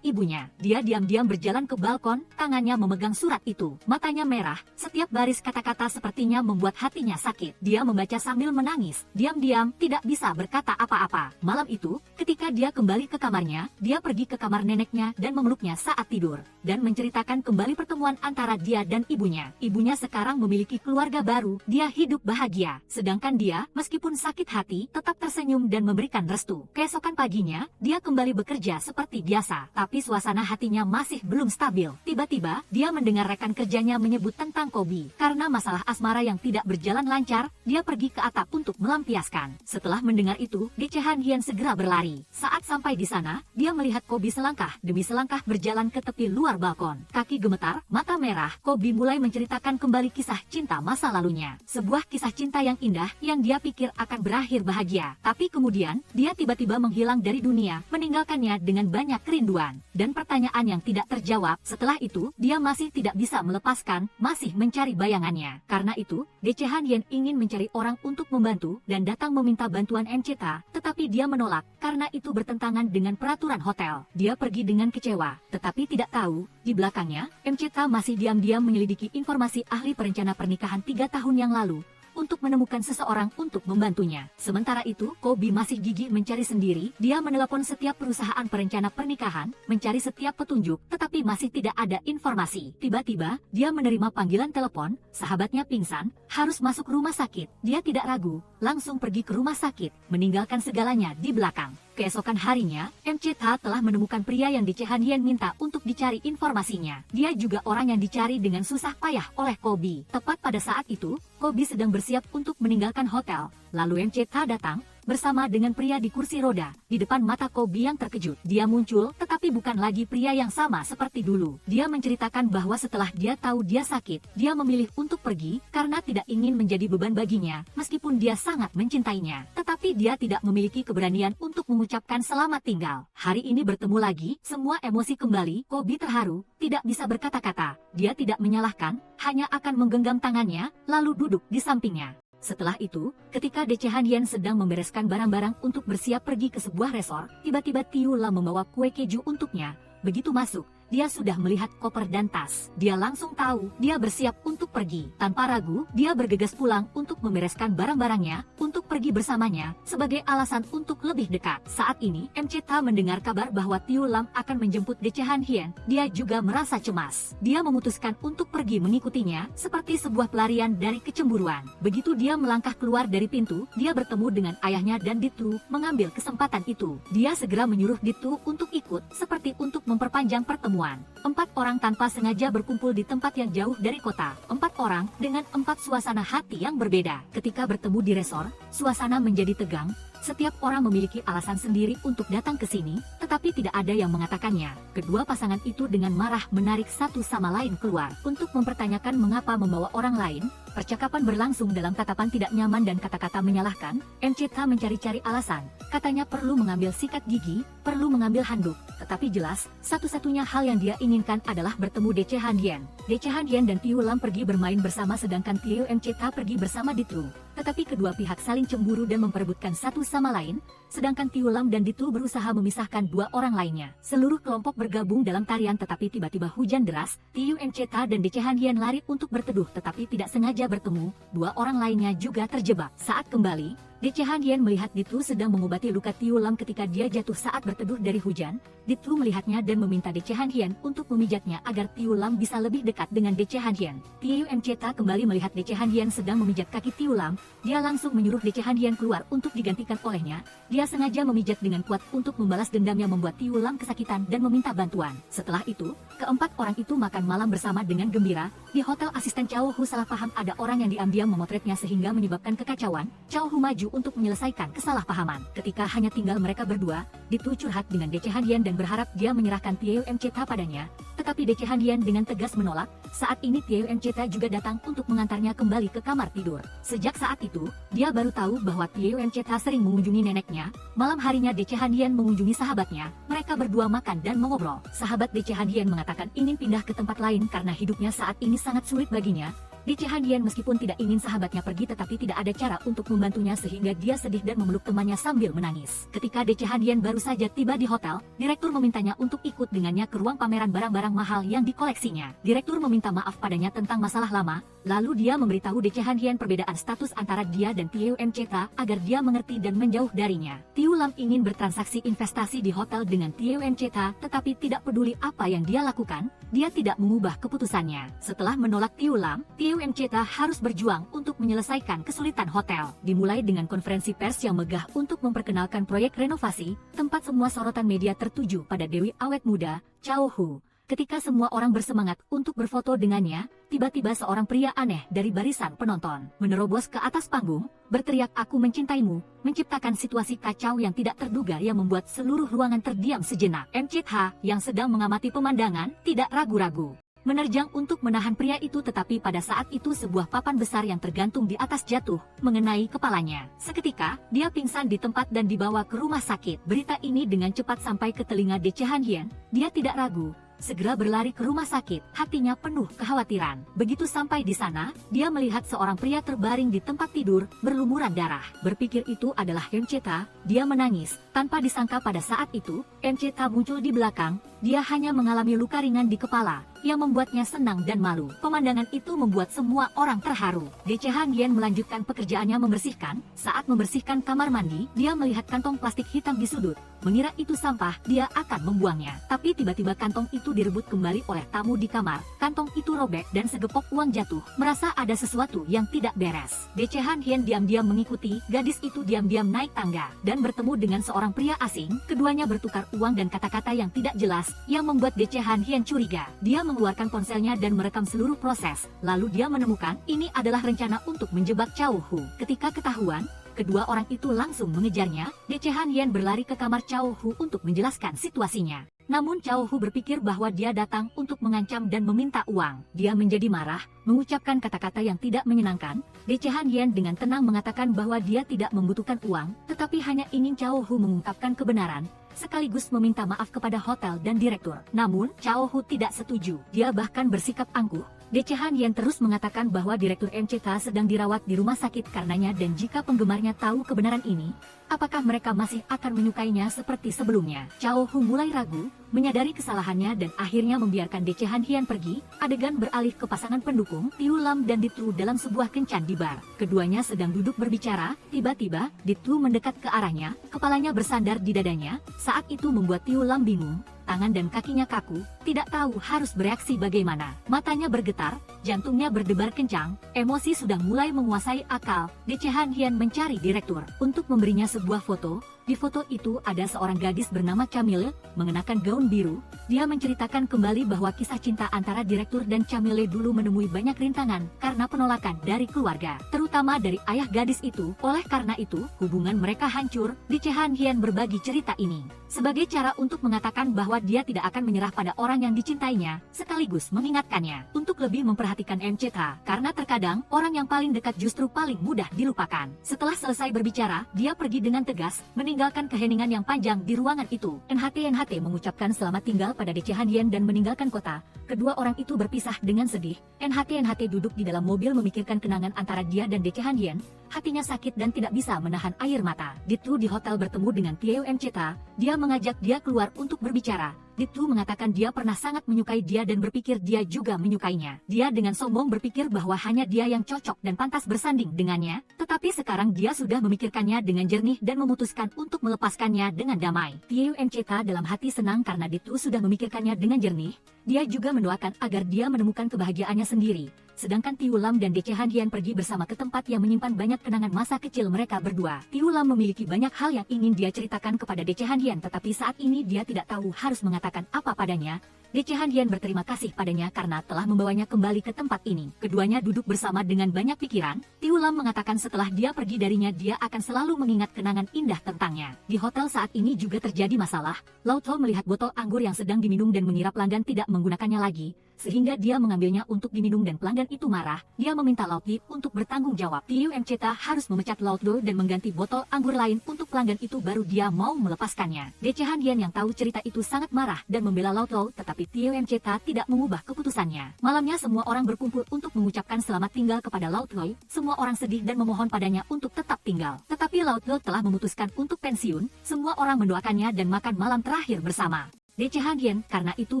ibunya. Dia diam-diam berjalan ke balkon, tangannya memegang surat itu. Matanya merah, setiap baris kata-kata sepertinya membuat hatinya sakit. Dia membaca sambil menangis, diam-diam tidak bisa berkata apa-apa. Malam itu, ketika dia kembali ke kamarnya, dia pergi ke kamar neneknya dan memeluknya saat tidur, dan menceritakan kembali pertemuan antara dia dan ibunya. Ibunya sekarang memiliki keluarga baru, dia hidup bahagia. Sedangkan dia, meskipun sakit hati, tetap tersenyum dan memberikan restu. Keesokan paginya, dia kembali bekerja seperti biasa, tapi suasana hatinya masih belum stabil. Tiba-tiba, dia mendengar rekan kerjanya menyebut tentang Kobi. Karena masalah asmara yang tidak berjalan lancar, dia pergi ke atap untuk melampiaskan. Setelah mendengar itu, DC Han Yen segera berlari. Saat sampai di sana, dia melihat Kobi selangkah demi selangkah berjalan ke tepi luar balkon. Kaki gemetar, mata merah, Kobi mulai menceritakan kembali kisah cinta masa lalunya. Sebuah kisah cinta yang indah, yang dia pikir akan berakhir bahagia. Tapi kemudian, dia tiba-tiba menghilang dari dunia, meninggalkannya dengan banyak kerinduan dan pertanyaan yang tidak terjawab. Setelah itu, dia masih tidak bisa melepaskan, masih mencari bayangannya. Karena itu, DC Han Yen ingin mencari orang untuk membantu dan datang meminta bantuan MCT, tetapi dia menolak karena itu bertentangan dengan peraturan hotel. Dia pergi dengan kecewa, tetapi tidak tahu, di belakangnya, MCT masih diam-diam menyelidiki informasi ahli perencana pernikahan 3 tahun yang lalu untuk menemukan seseorang untuk membantunya. Sementara itu, Kobi masih gigih mencari sendiri. Dia menelepon setiap perusahaan perencana pernikahan, mencari setiap petunjuk, tetapi masih tidak ada informasi. Tiba-tiba, dia menerima panggilan telepon, sahabatnya pingsan, harus masuk rumah sakit. Dia tidak ragu, langsung pergi ke rumah sakit, meninggalkan segalanya di belakang. Keesokan harinya, MCT telah menemukan pria yang DC Han Yen minta untuk dicari informasinya. Dia juga orang yang dicari dengan susah payah oleh Kobi. Tepat pada saat itu, Kobi sedang bersiap untuk meninggalkan hotel. Lalu MCT datang, bersama dengan pria di kursi roda. Di depan mata Kobi yang terkejut, dia muncul, tetapi bukan lagi pria yang sama seperti dulu. Dia menceritakan bahwa setelah dia tahu dia sakit, dia memilih untuk pergi, karena tidak ingin menjadi beban baginya, meskipun dia sangat mencintainya. Tetapi dia tidak memiliki keberanian untuk mengucapkan selamat tinggal. Hari ini bertemu lagi, semua emosi kembali. Kobi terharu, tidak bisa berkata-kata. Dia tidak menyalahkan, hanya akan menggenggam tangannya, lalu duduk di sampingnya. Setelah itu, ketika DC Han Yen sedang membereskan barang-barang untuk bersiap pergi ke sebuah resor, tiba-tiba Tiu Lam membawa kue keju untuknya. Begitu masuk, dia sudah melihat koper dan tas. Dia langsung tahu dia bersiap untuk pergi. Tanpa ragu, dia bergegas pulang untuk membereskan barang-barangnya, untuk pergi bersamanya, sebagai alasan untuk lebih dekat. Saat ini, MCT mendengar kabar bahwa Tiu Lam akan menjemput DC Han Yen. Dia juga merasa cemas. Dia memutuskan untuk pergi mengikutinya, seperti sebuah pelarian dari kecemburuan. Begitu dia melangkah keluar dari pintu, dia bertemu dengan ayahnya dan Ditu mengambil kesempatan itu. Dia segera menyuruh Ditu untuk ikut, seperti untuk memperpanjang pertemuan. 4 orang tanpa sengaja berkumpul di tempat yang jauh dari kota. 4 orang dengan 4 suasana hati yang berbeda. Ketika bertemu di resor, suasana menjadi tegang. Setiap orang memiliki alasan sendiri untuk datang ke sini, tetapi tidak ada yang mengatakannya. Kedua pasangan itu dengan marah menarik satu sama lain keluar untuk mempertanyakan mengapa membawa orang lain. Percakapan berlangsung dalam tatapan tidak nyaman dan kata-kata menyalahkan. MCT mencari-cari alasan. Katanya perlu mengambil sikat gigi, perlu mengambil handuk. Tetapi jelas, satu-satunya hal yang dia inginkan adalah bertemu DC Han Yen. DC Han Yen dan Tiu Lam pergi bermain bersama sedangkan Tiu MCT pergi bersama Ditu. Tetapi kedua pihak saling cemburu dan memperebutkan satu sama lain, sedangkan Tiu Lam dan Ditu berusaha memisahkan dua orang lainnya. Seluruh kelompok bergabung dalam tarian tetapi tiba-tiba hujan deras, Tiu Mcheta dan Dece Han Hien lari untuk berteduh tetapi tidak sengaja bertemu, dua orang lainnya juga terjebak. Saat kembali, Dece Han Hien melihat Ditu sedang mengobati luka Tiu Lam ketika dia jatuh saat berteduh dari hujan. Ditu melihatnya dan meminta Dece Han Hien untuk memijatnya agar Tiu Lam bisa lebih dekat dengan Dece Han Hien. Tiu Mcheta kembali melihat Dece Han Hien sedang memijat kaki Tiu Lam, dia langsung menyuruh Dece Han Hien keluar untuk digantikan olehnya. Dia sengaja memijat dengan kuat untuk membalas dendam yang membuat Tiu Lam kesakitan dan meminta bantuan. Setelah itu, keempat orang itu makan malam bersama dengan gembira. Di hotel, asisten Cao Hu salah paham ada orang yang diam-diam memotretnya sehingga menyebabkan kekacauan. Cao Hu maju untuk menyelesaikan kesalahpahaman. Ketika hanya tinggal mereka berdua, Ditu curhat dengan Dece Han Hien dan berharap dia menyerahkan Tiu Mcheta padanya. Tetapi Dece Han Hien dengan tegas menolak. Saat ini Tiu Mcheta juga datang untuk mengantarnya kembali ke kamar tidur. Sejak saat itu, dia baru tahu bahwa Tiu Mcheta sering mengunjungi neneknya. Malam harinya Dece Han Hien mengunjungi sahabatnya. Mereka berdua makan dan mengobrol. Sahabat Dece Han Hien mengatakan ingin pindah ke tempat lain karena hidupnya saat ini sangat sulit baginya. Dece Han Hien meskipun tidak ingin sahabatnya pergi tetapi tidak ada cara untuk membantunya sehingga dia sedih dan memeluk temannya sambil menangis. Ketika Dece Han Hien baru saja tiba di hotel, direktur memintanya untuk ikut dengannya ke ruang pameran barang-barang mahal yang dikoleksinya. Direktur meminta maaf padanya tentang masalah lama, lalu dia memberitahu Dece Han Hien perbedaan status antara dia dan Tiu Mcheta agar dia mengerti dan menjauh darinya. Tiu Lam ingin bertransaksi investasi di hotel dengan Tiu Mcheta tetapi tidak peduli apa yang dia lakukan, dia tidak mengubah keputusannya. Setelah menolak Tiu Lam, Tiu Mcheta harus berjuang untuk menyelesaikan kesulitan hotel. Dimulai dengan konferensi pers yang megah untuk memperkenalkan proyek renovasi, tempat semua sorotan media tertuju pada Dewi Awet Muda, Cao Hu. Ketika semua orang bersemangat untuk berfoto dengannya, tiba-tiba seorang pria aneh dari barisan penonton menerobos ke atas panggung, berteriak "Aku mencintaimu", menciptakan situasi kacau yang tidak terduga yang membuat seluruh ruangan terdiam sejenak. Mcheta yang sedang mengamati pemandangan tidak ragu-ragu menerjang untuk menahan pria itu tetapi pada saat itu sebuah papan besar yang tergantung di atas jatuh, mengenai kepalanya. Seketika, dia pingsan di tempat dan dibawa ke rumah sakit. Berita ini dengan cepat sampai ke telinga Dece Han Hien, dia tidak ragu, segera berlari ke rumah sakit, hatinya penuh kekhawatiran. Begitu sampai di sana, dia melihat seorang pria terbaring di tempat tidur, berlumuran darah. Berpikir itu adalah Mcheta, dia menangis. Tanpa disangka pada saat itu, Mcheta muncul di belakang, dia hanya mengalami luka ringan di kepala, yang membuatnya senang dan malu. Pemandangan itu membuat semua orang terharu. Dece Han Hien melanjutkan pekerjaannya membersihkan. Saat membersihkan kamar mandi, dia melihat kantong plastik hitam di sudut. Mengira itu sampah, dia akan membuangnya. Tapi tiba-tiba kantong itu direbut kembali oleh tamu di kamar. Kantong itu robek dan segepok uang jatuh. Merasa ada sesuatu yang tidak beres. Dece Han Hien diam-diam mengikuti. Gadis itu diam-diam naik tangga dan bertemu dengan seorang pria asing. Keduanya bertukar uang dan kata-kata yang tidak jelas, yang membuat Dece Han Hien curiga. Dia mengeluarkan ponselnya dan merekam seluruh proses. Lalu dia menemukan ini adalah rencana untuk menjebak Cao Hu. Ketika ketahuan, kedua orang itu langsung mengejarnya. Dece Han Hien berlari ke kamar Cao Hu untuk menjelaskan situasinya. Namun Cao Hu berpikir bahwa dia datang untuk mengancam dan meminta uang. Dia menjadi marah, mengucapkan kata-kata yang tidak menyenangkan. Dece Han Hien dengan tenang mengatakan bahwa dia tidak membutuhkan uang, tetapi hanya ingin Cao Hu mengungkapkan kebenaran, sekaligus meminta maaf kepada hotel dan direktur. Namun, Cao Hu tidak setuju. Dia bahkan bersikap angkuh. Dece Han Hien terus mengatakan bahwa Direktur Mcheta sedang dirawat di rumah sakit karenanya dan jika penggemarnya tahu kebenaran ini, apakah mereka masih akan menyukainya seperti sebelumnya? Cao Hu mulai ragu, menyadari kesalahannya dan akhirnya membiarkan Dece Han Hien pergi. Adegan beralih ke pasangan pendukung, Tiu Lam dan Ditu dalam sebuah kencan di bar. Keduanya sedang duduk berbicara, tiba-tiba, Ditu mendekat ke arahnya, kepalanya bersandar di dadanya. Saat itu membuat Tiu Lam bingung. Tangan dan kakinya kaku, tidak tahu harus bereaksi bagaimana. Matanya bergetar, jantungnya berdebar kencang, emosi sudah mulai menguasai akal. Dece Han Hien mencari direktur untuk memberinya sebuah foto. Di foto itu ada seorang gadis bernama Camille, mengenakan gaun biru. Dia menceritakan kembali bahwa kisah cinta antara direktur dan Camille dulu menemui banyak rintangan karena penolakan dari keluarga, terutama dari ayah gadis itu. Oleh karena itu, hubungan mereka hancur. Dece Han Hien berbagi cerita ini sebagai cara untuk mengatakan bahwa dia tidak akan menyerah pada orang yang dicintainya, sekaligus mengingatkannya untuk lebih memperhatikan Mcheta, karena terkadang orang yang paling dekat justru paling mudah dilupakan. Setelah selesai berbicara, dia pergi dengan tegas, meninggalkan keheningan yang panjang di ruangan itu. NHT mengucapkan selamat tinggal pada Dece Han Hien dan meninggalkan kota. Kedua orang itu berpisah dengan sedih. NHT duduk di dalam mobil memikirkan kenangan antara dia dan Dece Han Hien. hatinya sakit dan tidak bisa menahan air mata. Ditu di hotel bertemu dengan Tio Mceta, dia mengajak dia keluar untuk berbicara. Ditu mengatakan dia pernah sangat menyukai dia dan berpikir dia juga menyukainya. Dia dengan sombong berpikir bahwa hanya dia yang cocok dan pantas bersanding dengannya, tetapi sekarang dia sudah memikirkannya dengan jernih dan memutuskan untuk melepaskannya dengan damai. Tio Mceta dalam hati senang karena Ditu sudah memikirkannya dengan jernih. Dia juga mendoakan agar dia menemukan kebahagiaannya sendiri. Sedangkan Tiu Lam dan Dece Han Hian pergi bersama ke tempat yang menyimpan banyak kenangan masa kecil mereka berdua. Tiu Lam memiliki banyak hal yang ingin dia ceritakan kepada Dece Han Hian, tetapi saat ini dia tidak tahu harus mengatakan apa padanya. Dece Han Hian berterima kasih padanya karena telah membawanya kembali ke tempat ini. Keduanya duduk bersama dengan banyak pikiran. Tiu Lam mengatakan setelah dia pergi darinya dia akan selalu mengingat kenangan indah tentangnya. Di hotel saat ini juga terjadi masalah. Lao Tao melihat botol anggur yang sedang diminum dan mengira pelanggan tidak menggunakannya lagi, sehingga dia mengambilnya untuk diminum dan pelanggan itu marah. Dia meminta Lao Ti untuk bertanggung jawab. Tio Mceta harus memecat Lao Tao dan mengganti botol anggur lain untuk pelanggan itu baru dia mau melepaskannya. Dece Han Hian yang tahu cerita itu sangat marah dan membela Lao Tao, tetapi Tio Mceta tidak mengubah keputusannya. Malamnya semua orang berkumpul untuk mengucapkan selamat tinggal kepada Lao Tao. Semua orang sedih dan memohon padanya untuk tetap tinggal. Tetapi Lao Tao telah memutuskan untuk pensiun. Semua orang mendoakannya dan makan malam terakhir bersama. Dece Han Hian karena itu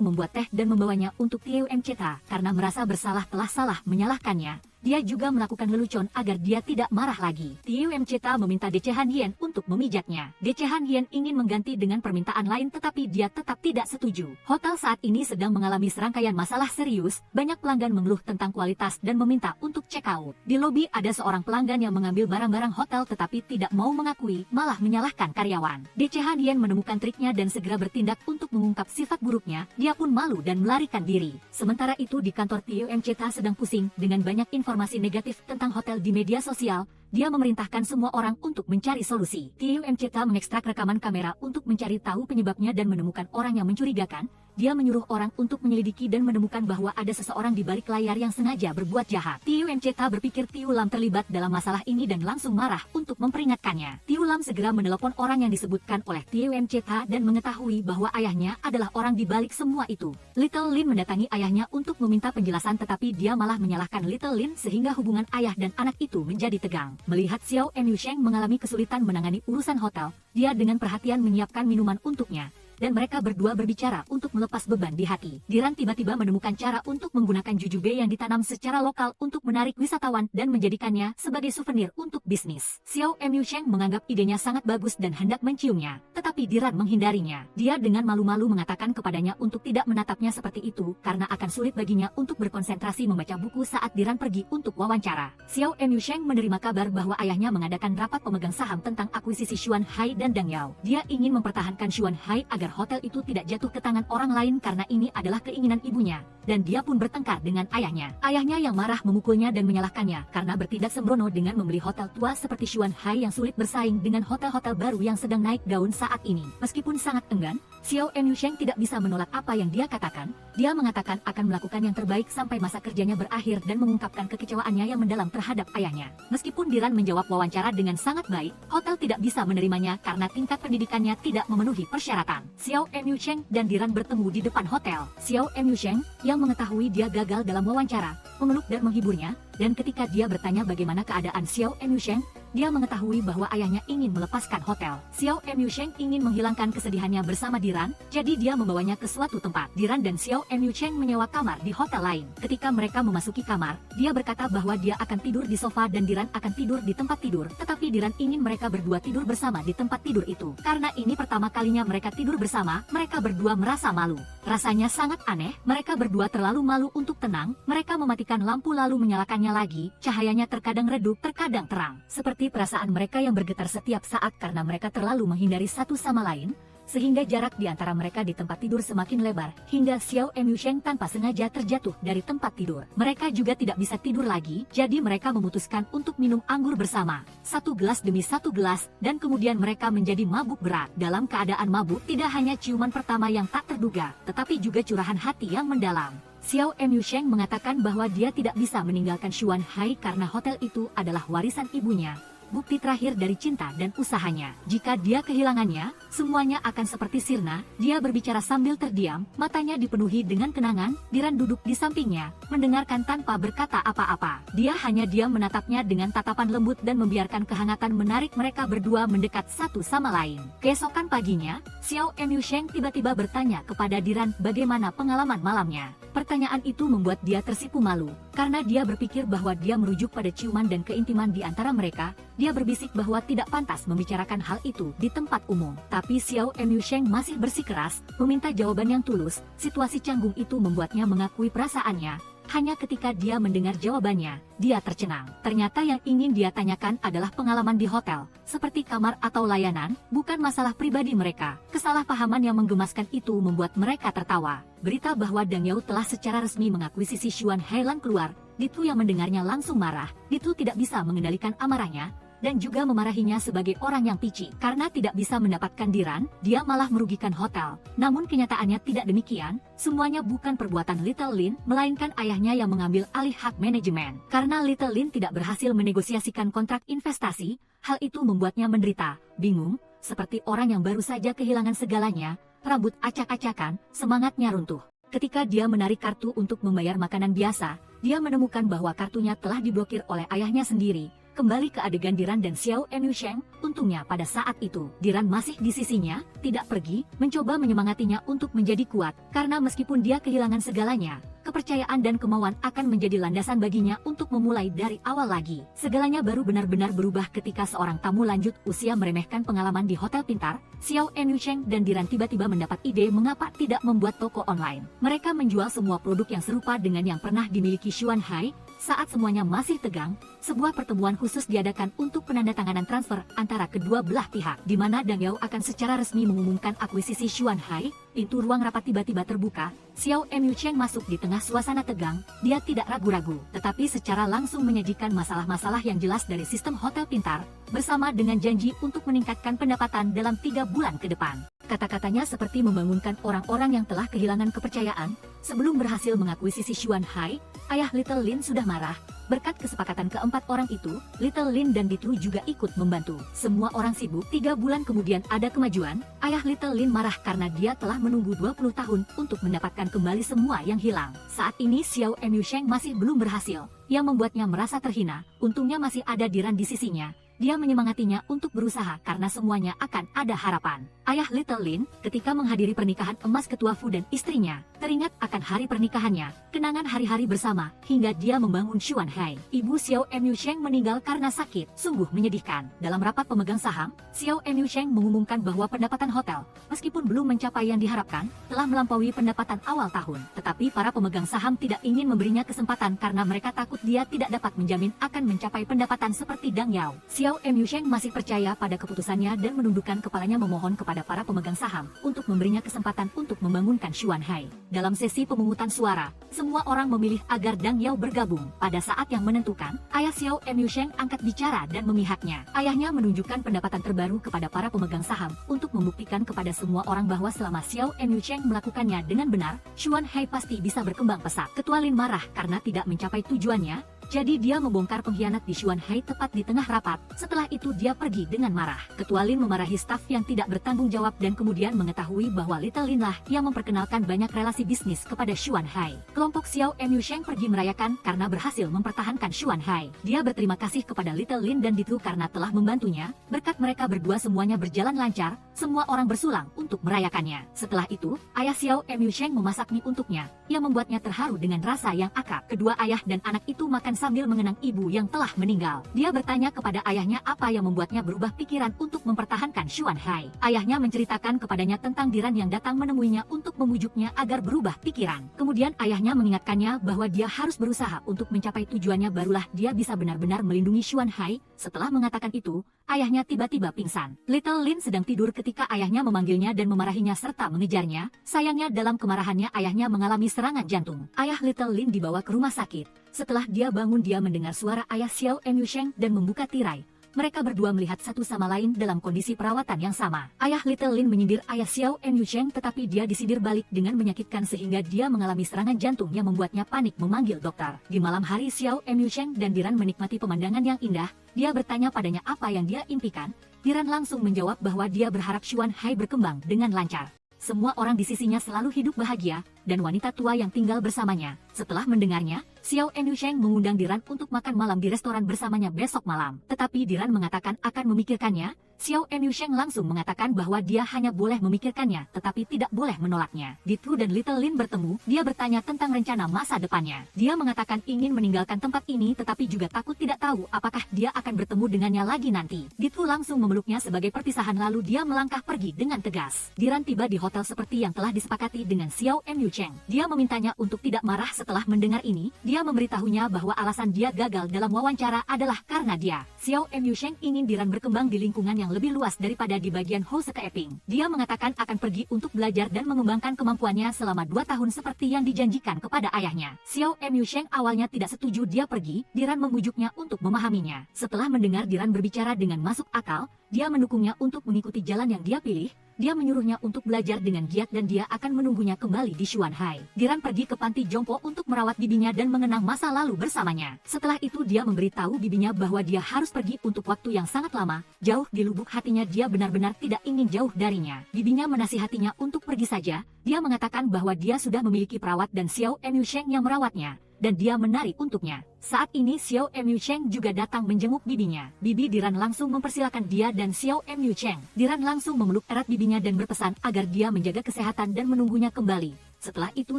membuat teh dan membawanya untuk Tio Mceta karena merasa bersalah telah salah menyalahkannya. Dia juga melakukan lelucon agar dia tidak marah lagi. Tio Mceta meminta Dece Han Hian untuk memijatnya. Dece Han Hian ingin mengganti dengan permintaan lain tetapi dia tetap tidak setuju. Hotel saat ini sedang mengalami serangkaian masalah serius. Banyak pelanggan mengeluh tentang kualitas dan meminta untuk check out. Di lobi ada seorang pelanggan yang mengambil barang-barang hotel tetapi tidak mau mengakui, malah menyalahkan karyawan. Dece Han Hian menemukan triknya dan segera bertindak untuk mengungkap sifat buruknya. Dia pun malu dan melarikan diri. Sementara itu di kantor Tio Mceta sedang pusing dengan banyak informasi negatif tentang hotel di media sosial. Dia memerintahkan semua orang untuk mencari solusi. Tio Mceta mengekstrak rekaman kamera untuk mencari tahu penyebabnya dan menemukan orang yang mencurigakan. Dia menyuruh orang untuk menyelidiki dan menemukan bahwa ada seseorang di balik layar yang sengaja berbuat jahat. Tio Mceta berpikir Tiu Lam terlibat dalam masalah ini dan langsung marah untuk memperingatkannya. Tiu Lam segera menelepon orang yang disebutkan oleh Tio Mceta dan mengetahui bahwa ayahnya adalah orang di balik semua itu. Little Lin mendatangi ayahnya untuk meminta penjelasan tetapi dia malah menyalahkan Little Lin sehingga hubungan ayah dan anak itu menjadi tegang. Melihat Xiao Emyusheng mengalami kesulitan menangani urusan hotel, dia dengan perhatian menyiapkan minuman untuknya. Dan mereka berdua berbicara untuk melepas beban di hati. Diran tiba-tiba menemukan cara untuk menggunakan jujube yang ditanam secara lokal untuk menarik wisatawan dan menjadikannya sebagai souvenir untuk bisnis. Xiao Emyusheng menganggap idenya sangat bagus dan hendak menciumnya, tetapi Diran menghindarinya. Dia dengan malu-malu mengatakan kepadanya untuk tidak menatapnya seperti itu karena akan sulit baginya untuk berkonsentrasi membaca buku saat Diran pergi untuk wawancara. Xiao Emyusheng menerima kabar bahwa ayahnya mengadakan rapat pemegang saham tentang akuisisi Xuan Hai dan Dang Yao. Dia ingin mempertahankan Xuan Hai agar hotel itu tidak jatuh ke tangan orang lain karena ini adalah keinginan ibunya, dan dia pun bertengkar dengan ayahnya. Ayahnya yang marah memukulnya dan menyalahkannya karena bertindak sembrono dengan membeli hotel tua seperti Xuan Hai yang sulit bersaing dengan hotel-hotel baru yang sedang naik daun saat ini. Meskipun sangat enggan, Xiao Emyusheng tidak bisa menolak apa yang dia katakan. Dia mengatakan akan melakukan yang terbaik sampai masa kerjanya berakhir dan mengungkapkan kekecewaannya yang mendalam terhadap ayahnya. Meskipun Diran menjawab wawancara dengan sangat baik, hotel tidak bisa menerimanya karena tingkat pendidikannya tidak memenuhi persyaratan. Xiao Emyusheng dan Diran bertemu di depan hotel. Xiao Emyusheng, yang mengetahui dia gagal dalam wawancara, memeluk dan menghiburnya, dan ketika dia bertanya bagaimana keadaan Xiao Emyusheng, dia mengetahui bahwa ayahnya ingin melepaskan hotel. Xiao Emyusheng ingin menghilangkan kesedihannya bersama Diran, jadi dia membawanya ke suatu tempat. Diran dan Xiao Emyusheng menyewa kamar di hotel lain. Ketika mereka memasuki kamar, dia berkata bahwa dia akan tidur di sofa dan Diran akan tidur di tempat tidur, tetapi Diran ingin mereka berdua tidur bersama di tempat tidur itu. Karena ini pertama kalinya mereka tidur bersama, mereka berdua merasa malu. Rasanya sangat aneh, mereka berdua terlalu malu untuk tenang. Mereka mematikan lampu lalu menyalakannya lagi. Cahayanya terkadang redup, terkadang terang. Seperti perasaan mereka yang bergetar setiap saat karena mereka terlalu menghindari satu sama lain, sehingga jarak di antara mereka di tempat tidur semakin lebar, hingga Xiao Emyusheng tanpa sengaja terjatuh dari tempat tidur. Mereka juga tidak bisa tidur lagi, jadi mereka memutuskan untuk minum anggur bersama, satu gelas demi satu gelas, dan kemudian mereka menjadi mabuk berat. Dalam keadaan mabuk, tidak hanya ciuman pertama yang tak terduga, tetapi juga curahan hati yang mendalam. Xiao Emyusheng mengatakan bahwa dia tidak bisa meninggalkan Xuan Hai karena hotel itu adalah warisan ibunya. bukti terakhir dari cinta dan usahanya. Jika dia kehilangannya, semuanya akan seperti sirna. Dia berbicara sambil terdiam, matanya dipenuhi dengan kenangan. Diran duduk di sampingnya, mendengarkan tanpa berkata apa-apa. Dia hanya diam menatapnya dengan tatapan lembut dan membiarkan kehangatan menarik mereka berdua mendekat satu sama lain. Keesokan paginya, Xiao Emyusheng tiba-tiba bertanya kepada Diran bagaimana pengalaman malamnya. Pertanyaan itu membuat dia tersipu malu, karena dia berpikir bahwa dia merujuk pada ciuman dan keintiman di antara mereka. Dia berbisik bahwa tidak pantas membicarakan hal itu di tempat umum. Tapi Xiao Emyusheng masih bersikeras, meminta jawaban yang tulus. Situasi canggung itu membuatnya mengakui perasaannya. Hanya ketika dia mendengar jawabannya, dia tercengang. Ternyata yang ingin dia tanyakan adalah pengalaman di hotel, seperti kamar atau layanan, bukan masalah pribadi mereka. Kesalahpahaman yang menggemaskan itu membuat mereka tertawa. Berita bahwa Dang Yao telah secara resmi mengakuisisi Xuan Hailan keluar. Ditu yang mendengarnya langsung marah. Ditu tidak bisa mengendalikan amarahnya, dan juga memarahinya sebagai orang yang pici. Karena tidak bisa mendapatkan Diran, dia malah merugikan hotel. Namun kenyataannya tidak demikian, semuanya bukan perbuatan Little Lin, melainkan ayahnya yang mengambil alih hak manajemen. Karena Little Lin tidak berhasil menegosiasikan kontrak investasi, hal itu membuatnya menderita, bingung, seperti orang yang baru saja kehilangan segalanya, rambut acak-acakan, semangatnya runtuh. Ketika dia menarik kartu untuk membayar makanan biasa, dia menemukan bahwa kartunya telah diblokir oleh ayahnya sendiri. Kembali ke adegan Diran dan Xiao Emyusheng, untungnya pada saat itu, Diran masih di sisinya, tidak pergi, mencoba menyemangatinya untuk menjadi kuat, karena meskipun dia kehilangan segalanya, kepercayaan dan kemauan akan menjadi landasan baginya untuk memulai dari awal lagi. Segalanya baru benar-benar berubah ketika seorang tamu lanjut usia meremehkan pengalaman di hotel pintar. Xiao Emyusheng dan Diran tiba-tiba mendapat ide mengapa tidak membuat toko online. Mereka menjual semua produk yang serupa dengan yang pernah dimiliki Xuan Hai. Saat semuanya masih tegang, sebuah pertemuan khusus diadakan untuk penandatanganan transfer antara kedua belah pihak, di mana Dang Yao akan secara resmi mengumumkan akuisisi Xuan Hai. Pintu ruang rapat tiba-tiba terbuka. Xiao Emyusheng masuk di tengah suasana tegang. Dia tidak ragu-ragu, tetapi secara langsung menyajikan masalah-masalah yang jelas dari sistem hotel pintar, bersama dengan janji untuk meningkatkan pendapatan dalam 3 bulan ke depan. Kata-katanya seperti membangunkan orang-orang yang telah kehilangan kepercayaan. Sebelum berhasil mengakuisisi Xuan Hai, ayah Little Lin sudah marah. Berkat kesepakatan keempat orang itu, Little Lin dan Ditu juga ikut membantu. Semua orang sibuk. 3 bulan kemudian ada kemajuan. Ayah Little Lin marah karena dia telah menunggu 20 tahun untuk mendapatkan kembali semua yang hilang. Saat ini Xiao Emyusheng masih belum berhasil, yang membuatnya merasa terhina. Untungnya masih ada Diran di sisinya. Dia menyemangatinya untuk berusaha karena semuanya akan ada harapan. Ayah Little Lin, ketika menghadiri pernikahan emas ketua Fu dan istrinya, teringat akan hari pernikahannya, kenangan hari-hari bersama, hingga dia membangun Xuan Hai. Ibu Xiao Emyusheng meninggal karena sakit, sungguh menyedihkan. Dalam rapat pemegang saham, Xiao Emyusheng mengumumkan bahwa pendapatan hotel, meskipun belum mencapai yang diharapkan, telah melampaui pendapatan awal tahun. Tetapi para pemegang saham tidak ingin memberinya kesempatan karena mereka takut dia tidak dapat menjamin akan mencapai pendapatan seperti Dang Yao. Xiao Emyusheng masih percaya pada keputusannya dan menundukkan kepalanya memohon kepada para pemegang saham untuk memberinya kesempatan untuk membangunkan Xuan Hai. Dalam sesi pemungutan suara, semua orang memilih agar Dang Yao bergabung. Pada saat yang menentukan, ayah Xiao Emyusheng angkat bicara dan memihaknya. Ayahnya menunjukkan pendapatan terbaru kepada para pemegang saham untuk membuktikan kepada semua orang bahwa selama Xiao Emyusheng melakukannya dengan benar, Xuan Hai pasti bisa berkembang pesat. Ketua Lin marah karena tidak mencapai tujuannya. Jadi dia membongkar pengkhianat di Xuan Hai tepat di tengah rapat. Setelah itu dia pergi dengan marah. Ketua Lin memarahi staf yang tidak bertanggung jawab dan kemudian mengetahui bahwa Little Lin lah yang memperkenalkan banyak relasi bisnis kepada Xuan Hai. Kelompok Xiao Emyusheng pergi merayakan karena berhasil mempertahankan Xuan Hai. Dia berterima kasih kepada Little Lin dan Ditu karena telah membantunya. Berkat mereka berdua semuanya berjalan lancar. Semua orang bersulang untuk merayakannya. Setelah itu, ayah Xiao Emyusheng memasak mie untuknya, yang membuatnya terharu dengan rasa yang akrab. Kedua ayah dan anak itu makan sambil mengenang ibu yang telah meninggal. Dia bertanya kepada ayahnya apa yang membuatnya berubah pikiran untuk mempertahankan Xuan Hai. Ayahnya menceritakan kepadanya tentang Diran yang datang menemuinya untuk memujuknya agar berubah pikiran. Kemudian ayahnya mengingatkannya bahwa dia harus berusaha untuk mencapai tujuannya, barulah dia bisa benar-benar melindungi Xuan Hai. Setelah mengatakan itu, ayahnya tiba-tiba pingsan. Little Lin sedang tidur ketika ayahnya memanggilnya dan memarahinya serta mengejarnya. Sayangnya dalam kemarahannya ayahnya mengalami serangan jantung. Ayah Little Lin dibawa ke rumah sakit. Setelah dia bangun dia mendengar suara ayah Xiao Emyusheng dan membuka tirai. mereka berdua melihat satu sama lain dalam kondisi perawatan yang sama. Ayah Little Lin menyindir ayah Xiao Enyu-cheng, tetapi dia disindir balik dengan menyakitkan sehingga dia mengalami serangan jantung yang membuatnya panik memanggil dokter. Di malam hari, Xiao Enyu-cheng dan Diran menikmati pemandangan yang indah. Dia bertanya padanya apa yang dia impikan. Diran langsung menjawab bahwa dia berharap Xuan Hai berkembang dengan lancar. Semua orang di sisinya selalu hidup bahagia, dan wanita tua yang tinggal bersamanya. Setelah mendengarnya, Xiao Enyu-cheng mengundang Diran untuk makan malam di restoran bersamanya besok malam. Tetapi Diran mengatakan akan memikirkannya. Xiao Enyu-cheng langsung mengatakan bahwa dia hanya boleh memikirkannya, tetapi tidak boleh menolaknya. Ditu dan Little Lin bertemu, dia bertanya tentang rencana masa depannya. Dia mengatakan ingin meninggalkan tempat ini, tetapi juga takut tidak tahu apakah dia akan bertemu dengannya lagi nanti. Ditu langsung memeluknya sebagai perpisahan, lalu dia melangkah pergi dengan tegas. Diran tiba di hotel seperti yang telah disepakati dengan Xiao Enyu-cheng. Dia memintanya untuk tidak marah setelah mendengar ini. Dia memberitahunya bahwa alasan dia gagal dalam wawancara adalah karena dia. Xiao Enyu-cheng ingin Diran berkembang di lingkungan yang lebih luas daripada di bagian Hose Keeping. Dia mengatakan akan pergi untuk belajar dan mengembangkan kemampuannya selama 2 tahun seperti yang dijanjikan kepada ayahnya. Xiao Enyu-cheng awalnya tidak setuju dia pergi. Diran membujuknya untuk memahaminya. Setelah mendengar Diran berbicara dengan masuk akal, dia mendukungnya untuk mengikuti jalan yang dia pilih. Dia menyuruhnya untuk belajar dengan giat dan dia akan menunggunya kembali di Xuan Hai. Diran pergi ke panti jompo untuk merawat bibinya dan mengenang masa lalu bersamanya. Setelah itu dia memberitahu bibinya bahwa dia harus pergi untuk waktu yang sangat lama. Jauh di lubuk hatinya dia benar-benar tidak ingin jauh darinya. Bibinya menasihatinya untuk pergi saja. Dia mengatakan bahwa dia sudah memiliki perawat dan Xiao Enyu-cheng yang merawatnya, dan dia menari untuknya. Saat ini Xiao Enyu-cheng juga datang menjenguk bibinya. Bibi Diran langsung mempersilakan dia dan Xiao Enyu-cheng. Diran langsung memeluk erat bibinya dan berpesan agar dia menjaga kesehatan dan menunggunya kembali. Setelah itu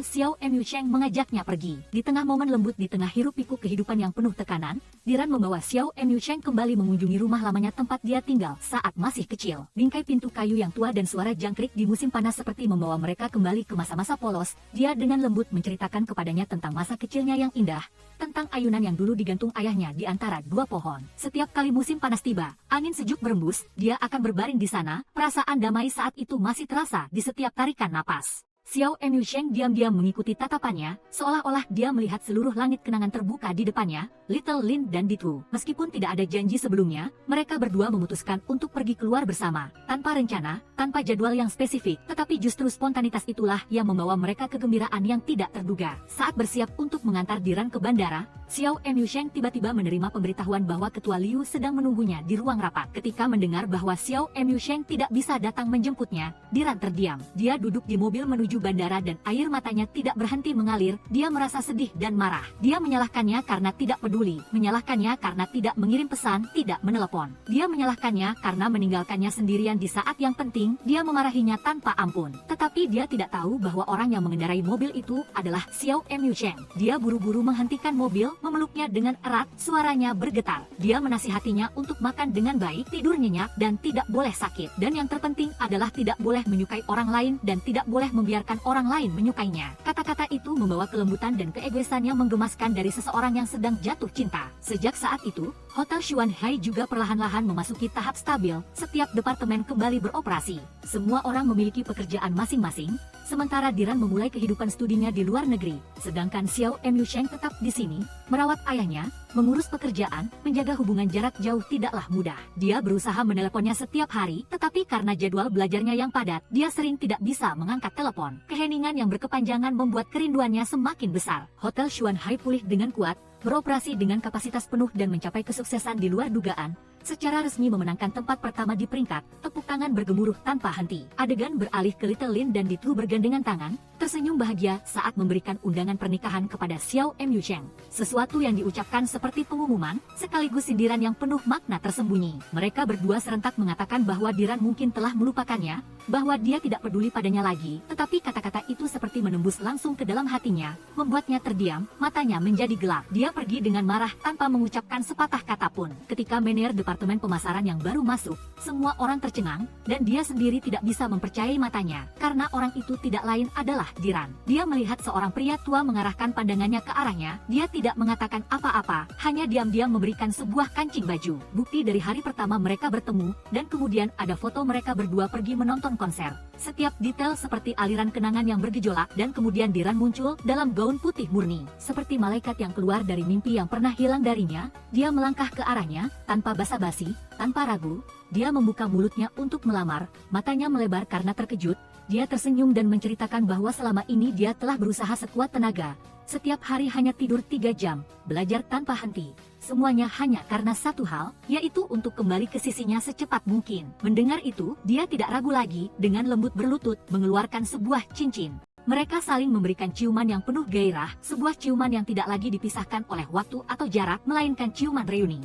Xiao Enyu-cheng mengajaknya pergi. Di tengah momen lembut di tengah hiruk-pikuk kehidupan yang penuh tekanan, Diran membawa Xiao Enyu-cheng kembali mengunjungi rumah lamanya tempat dia tinggal saat masih kecil. Bingkai pintu kayu yang tua dan suara jangkrik di musim panas seperti membawa mereka kembali ke masa-masa polos. Dia dengan lembut menceritakan kepadanya tentang masa kecilnya yang indah, tentang ayunan yang dulu digantung ayahnya di antara 2 pohon. Setiap kali musim panas tiba, angin sejuk berembus, dia akan berbaring di sana. Perasaan damai saat itu masih terasa di setiap tarikan napas. Xiao Enyu-cheng diam-diam mengikuti tatapannya, seolah-olah dia melihat seluruh langit kenangan terbuka di depannya. Little Lin dan Ditu, meskipun tidak ada janji sebelumnya, mereka berdua memutuskan untuk pergi keluar bersama, tanpa rencana, tanpa jadwal yang spesifik, tetapi justru spontanitas itulah yang membawa mereka kegembiraan yang tidak terduga. Saat bersiap untuk mengantar Diran ke bandara, Xiao Enyu-cheng tiba-tiba menerima pemberitahuan bahwa Ketua Liu sedang menunggunya di ruang rapat. Ketika mendengar bahwa Xiao Enyu-cheng tidak bisa datang menjemputnya, Diran terdiam. Dia duduk di mobil menuju bandara dan air matanya tidak berhenti mengalir. Dia merasa sedih dan marah. Dia menyalahkannya karena tidak peduli, menyalahkannya karena tidak mengirim pesan, tidak menelepon. Dia menyalahkannya karena meninggalkannya sendirian di saat yang penting. Dia memarahinya tanpa ampun. Tetapi dia tidak tahu bahwa orang yang mengendarai mobil itu adalah Xiao Enyu-cheng. Dia buru-buru menghentikan mobil, memeluknya dengan erat, suaranya bergetar. Dia menasihatinya untuk makan dengan baik, tidur nyenyak, dan tidak boleh sakit. Dan yang terpenting adalah tidak boleh menyukai orang lain dan tidak boleh membiarkan orang lain menyukainya. Kata-kata itu membawa kelembutan dan keegoisan yang menggemaskan dari seseorang yang sedang jatuh cinta. Sejak saat itu, Hotel Xuan Hai juga perlahan-lahan memasuki tahap stabil. Setiap departemen kembali beroperasi. Semua orang memiliki pekerjaan masing-masing, sementara Diran memulai kehidupan studinya di luar negeri. Sedangkan Xiao Enyu-cheng tetap di sini, merawat ayahnya, mengurus pekerjaan, menjaga hubungan jarak jauh tidaklah mudah. Dia berusaha meneleponnya setiap hari, tetapi karena jadwal belajarnya yang padat, dia sering tidak bisa mengangkat telepon. Keheningan yang berkepanjangan membuat kerinduannya semakin besar. Hotel Xuan Hai pulih dengan kuat, beroperasi dengan kapasitas penuh dan mencapai kesuksesan di luar dugaan. Secara resmi memenangkan tempat pertama di peringkat, tepuk tangan bergemuruh tanpa henti. Adegan beralih ke Little Lin dan Ditu bergandengan tangan, tersenyum bahagia saat memberikan undangan pernikahan kepada Xiao Enyu-cheng. Sesuatu yang diucapkan seperti pengumuman, sekaligus sindiran yang penuh makna tersembunyi. Mereka berdua serentak mengatakan bahwa Diran mungkin telah melupakannya, bahwa dia tidak peduli padanya lagi, tetapi kata-kata itu seperti menembus langsung ke dalam hatinya, membuatnya terdiam, matanya menjadi gelap. Dia pergi dengan marah tanpa mengucapkan sepatah kata pun. Ketika manajer departemen pemasaran yang baru masuk, semua orang tercengang, dan dia sendiri tidak bisa mempercayai matanya, karena orang itu tidak lain adalah Diran. Dia melihat seorang pria tua mengarahkan pandangannya ke arahnya. Dia tidak mengatakan apa-apa, hanya diam-diam memberikan sebuah kancing baju. Bukti dari hari pertama mereka bertemu, dan kemudian ada foto mereka berdua pergi menonton konser. Setiap detail seperti aliran kenangan yang bergejolak, dan kemudian Diran muncul dalam gaun putih murni. Seperti malaikat yang keluar dari mimpi yang pernah hilang darinya, dia melangkah ke arahnya, tanpa basa-basi basa-basi, tanpa ragu, dia membuka mulutnya untuk melamar, matanya melebar karena terkejut. Dia tersenyum dan menceritakan bahwa selama ini dia telah berusaha sekuat tenaga. Setiap hari hanya tidur 3 jam, belajar tanpa henti. Semuanya hanya karena satu hal, yaitu untuk kembali ke sisinya secepat mungkin. Mendengar itu, dia tidak ragu lagi, dengan lembut berlutut, mengeluarkan sebuah cincin. Mereka saling memberikan ciuman yang penuh gairah, sebuah ciuman yang tidak lagi dipisahkan oleh waktu atau jarak, melainkan ciuman reuni.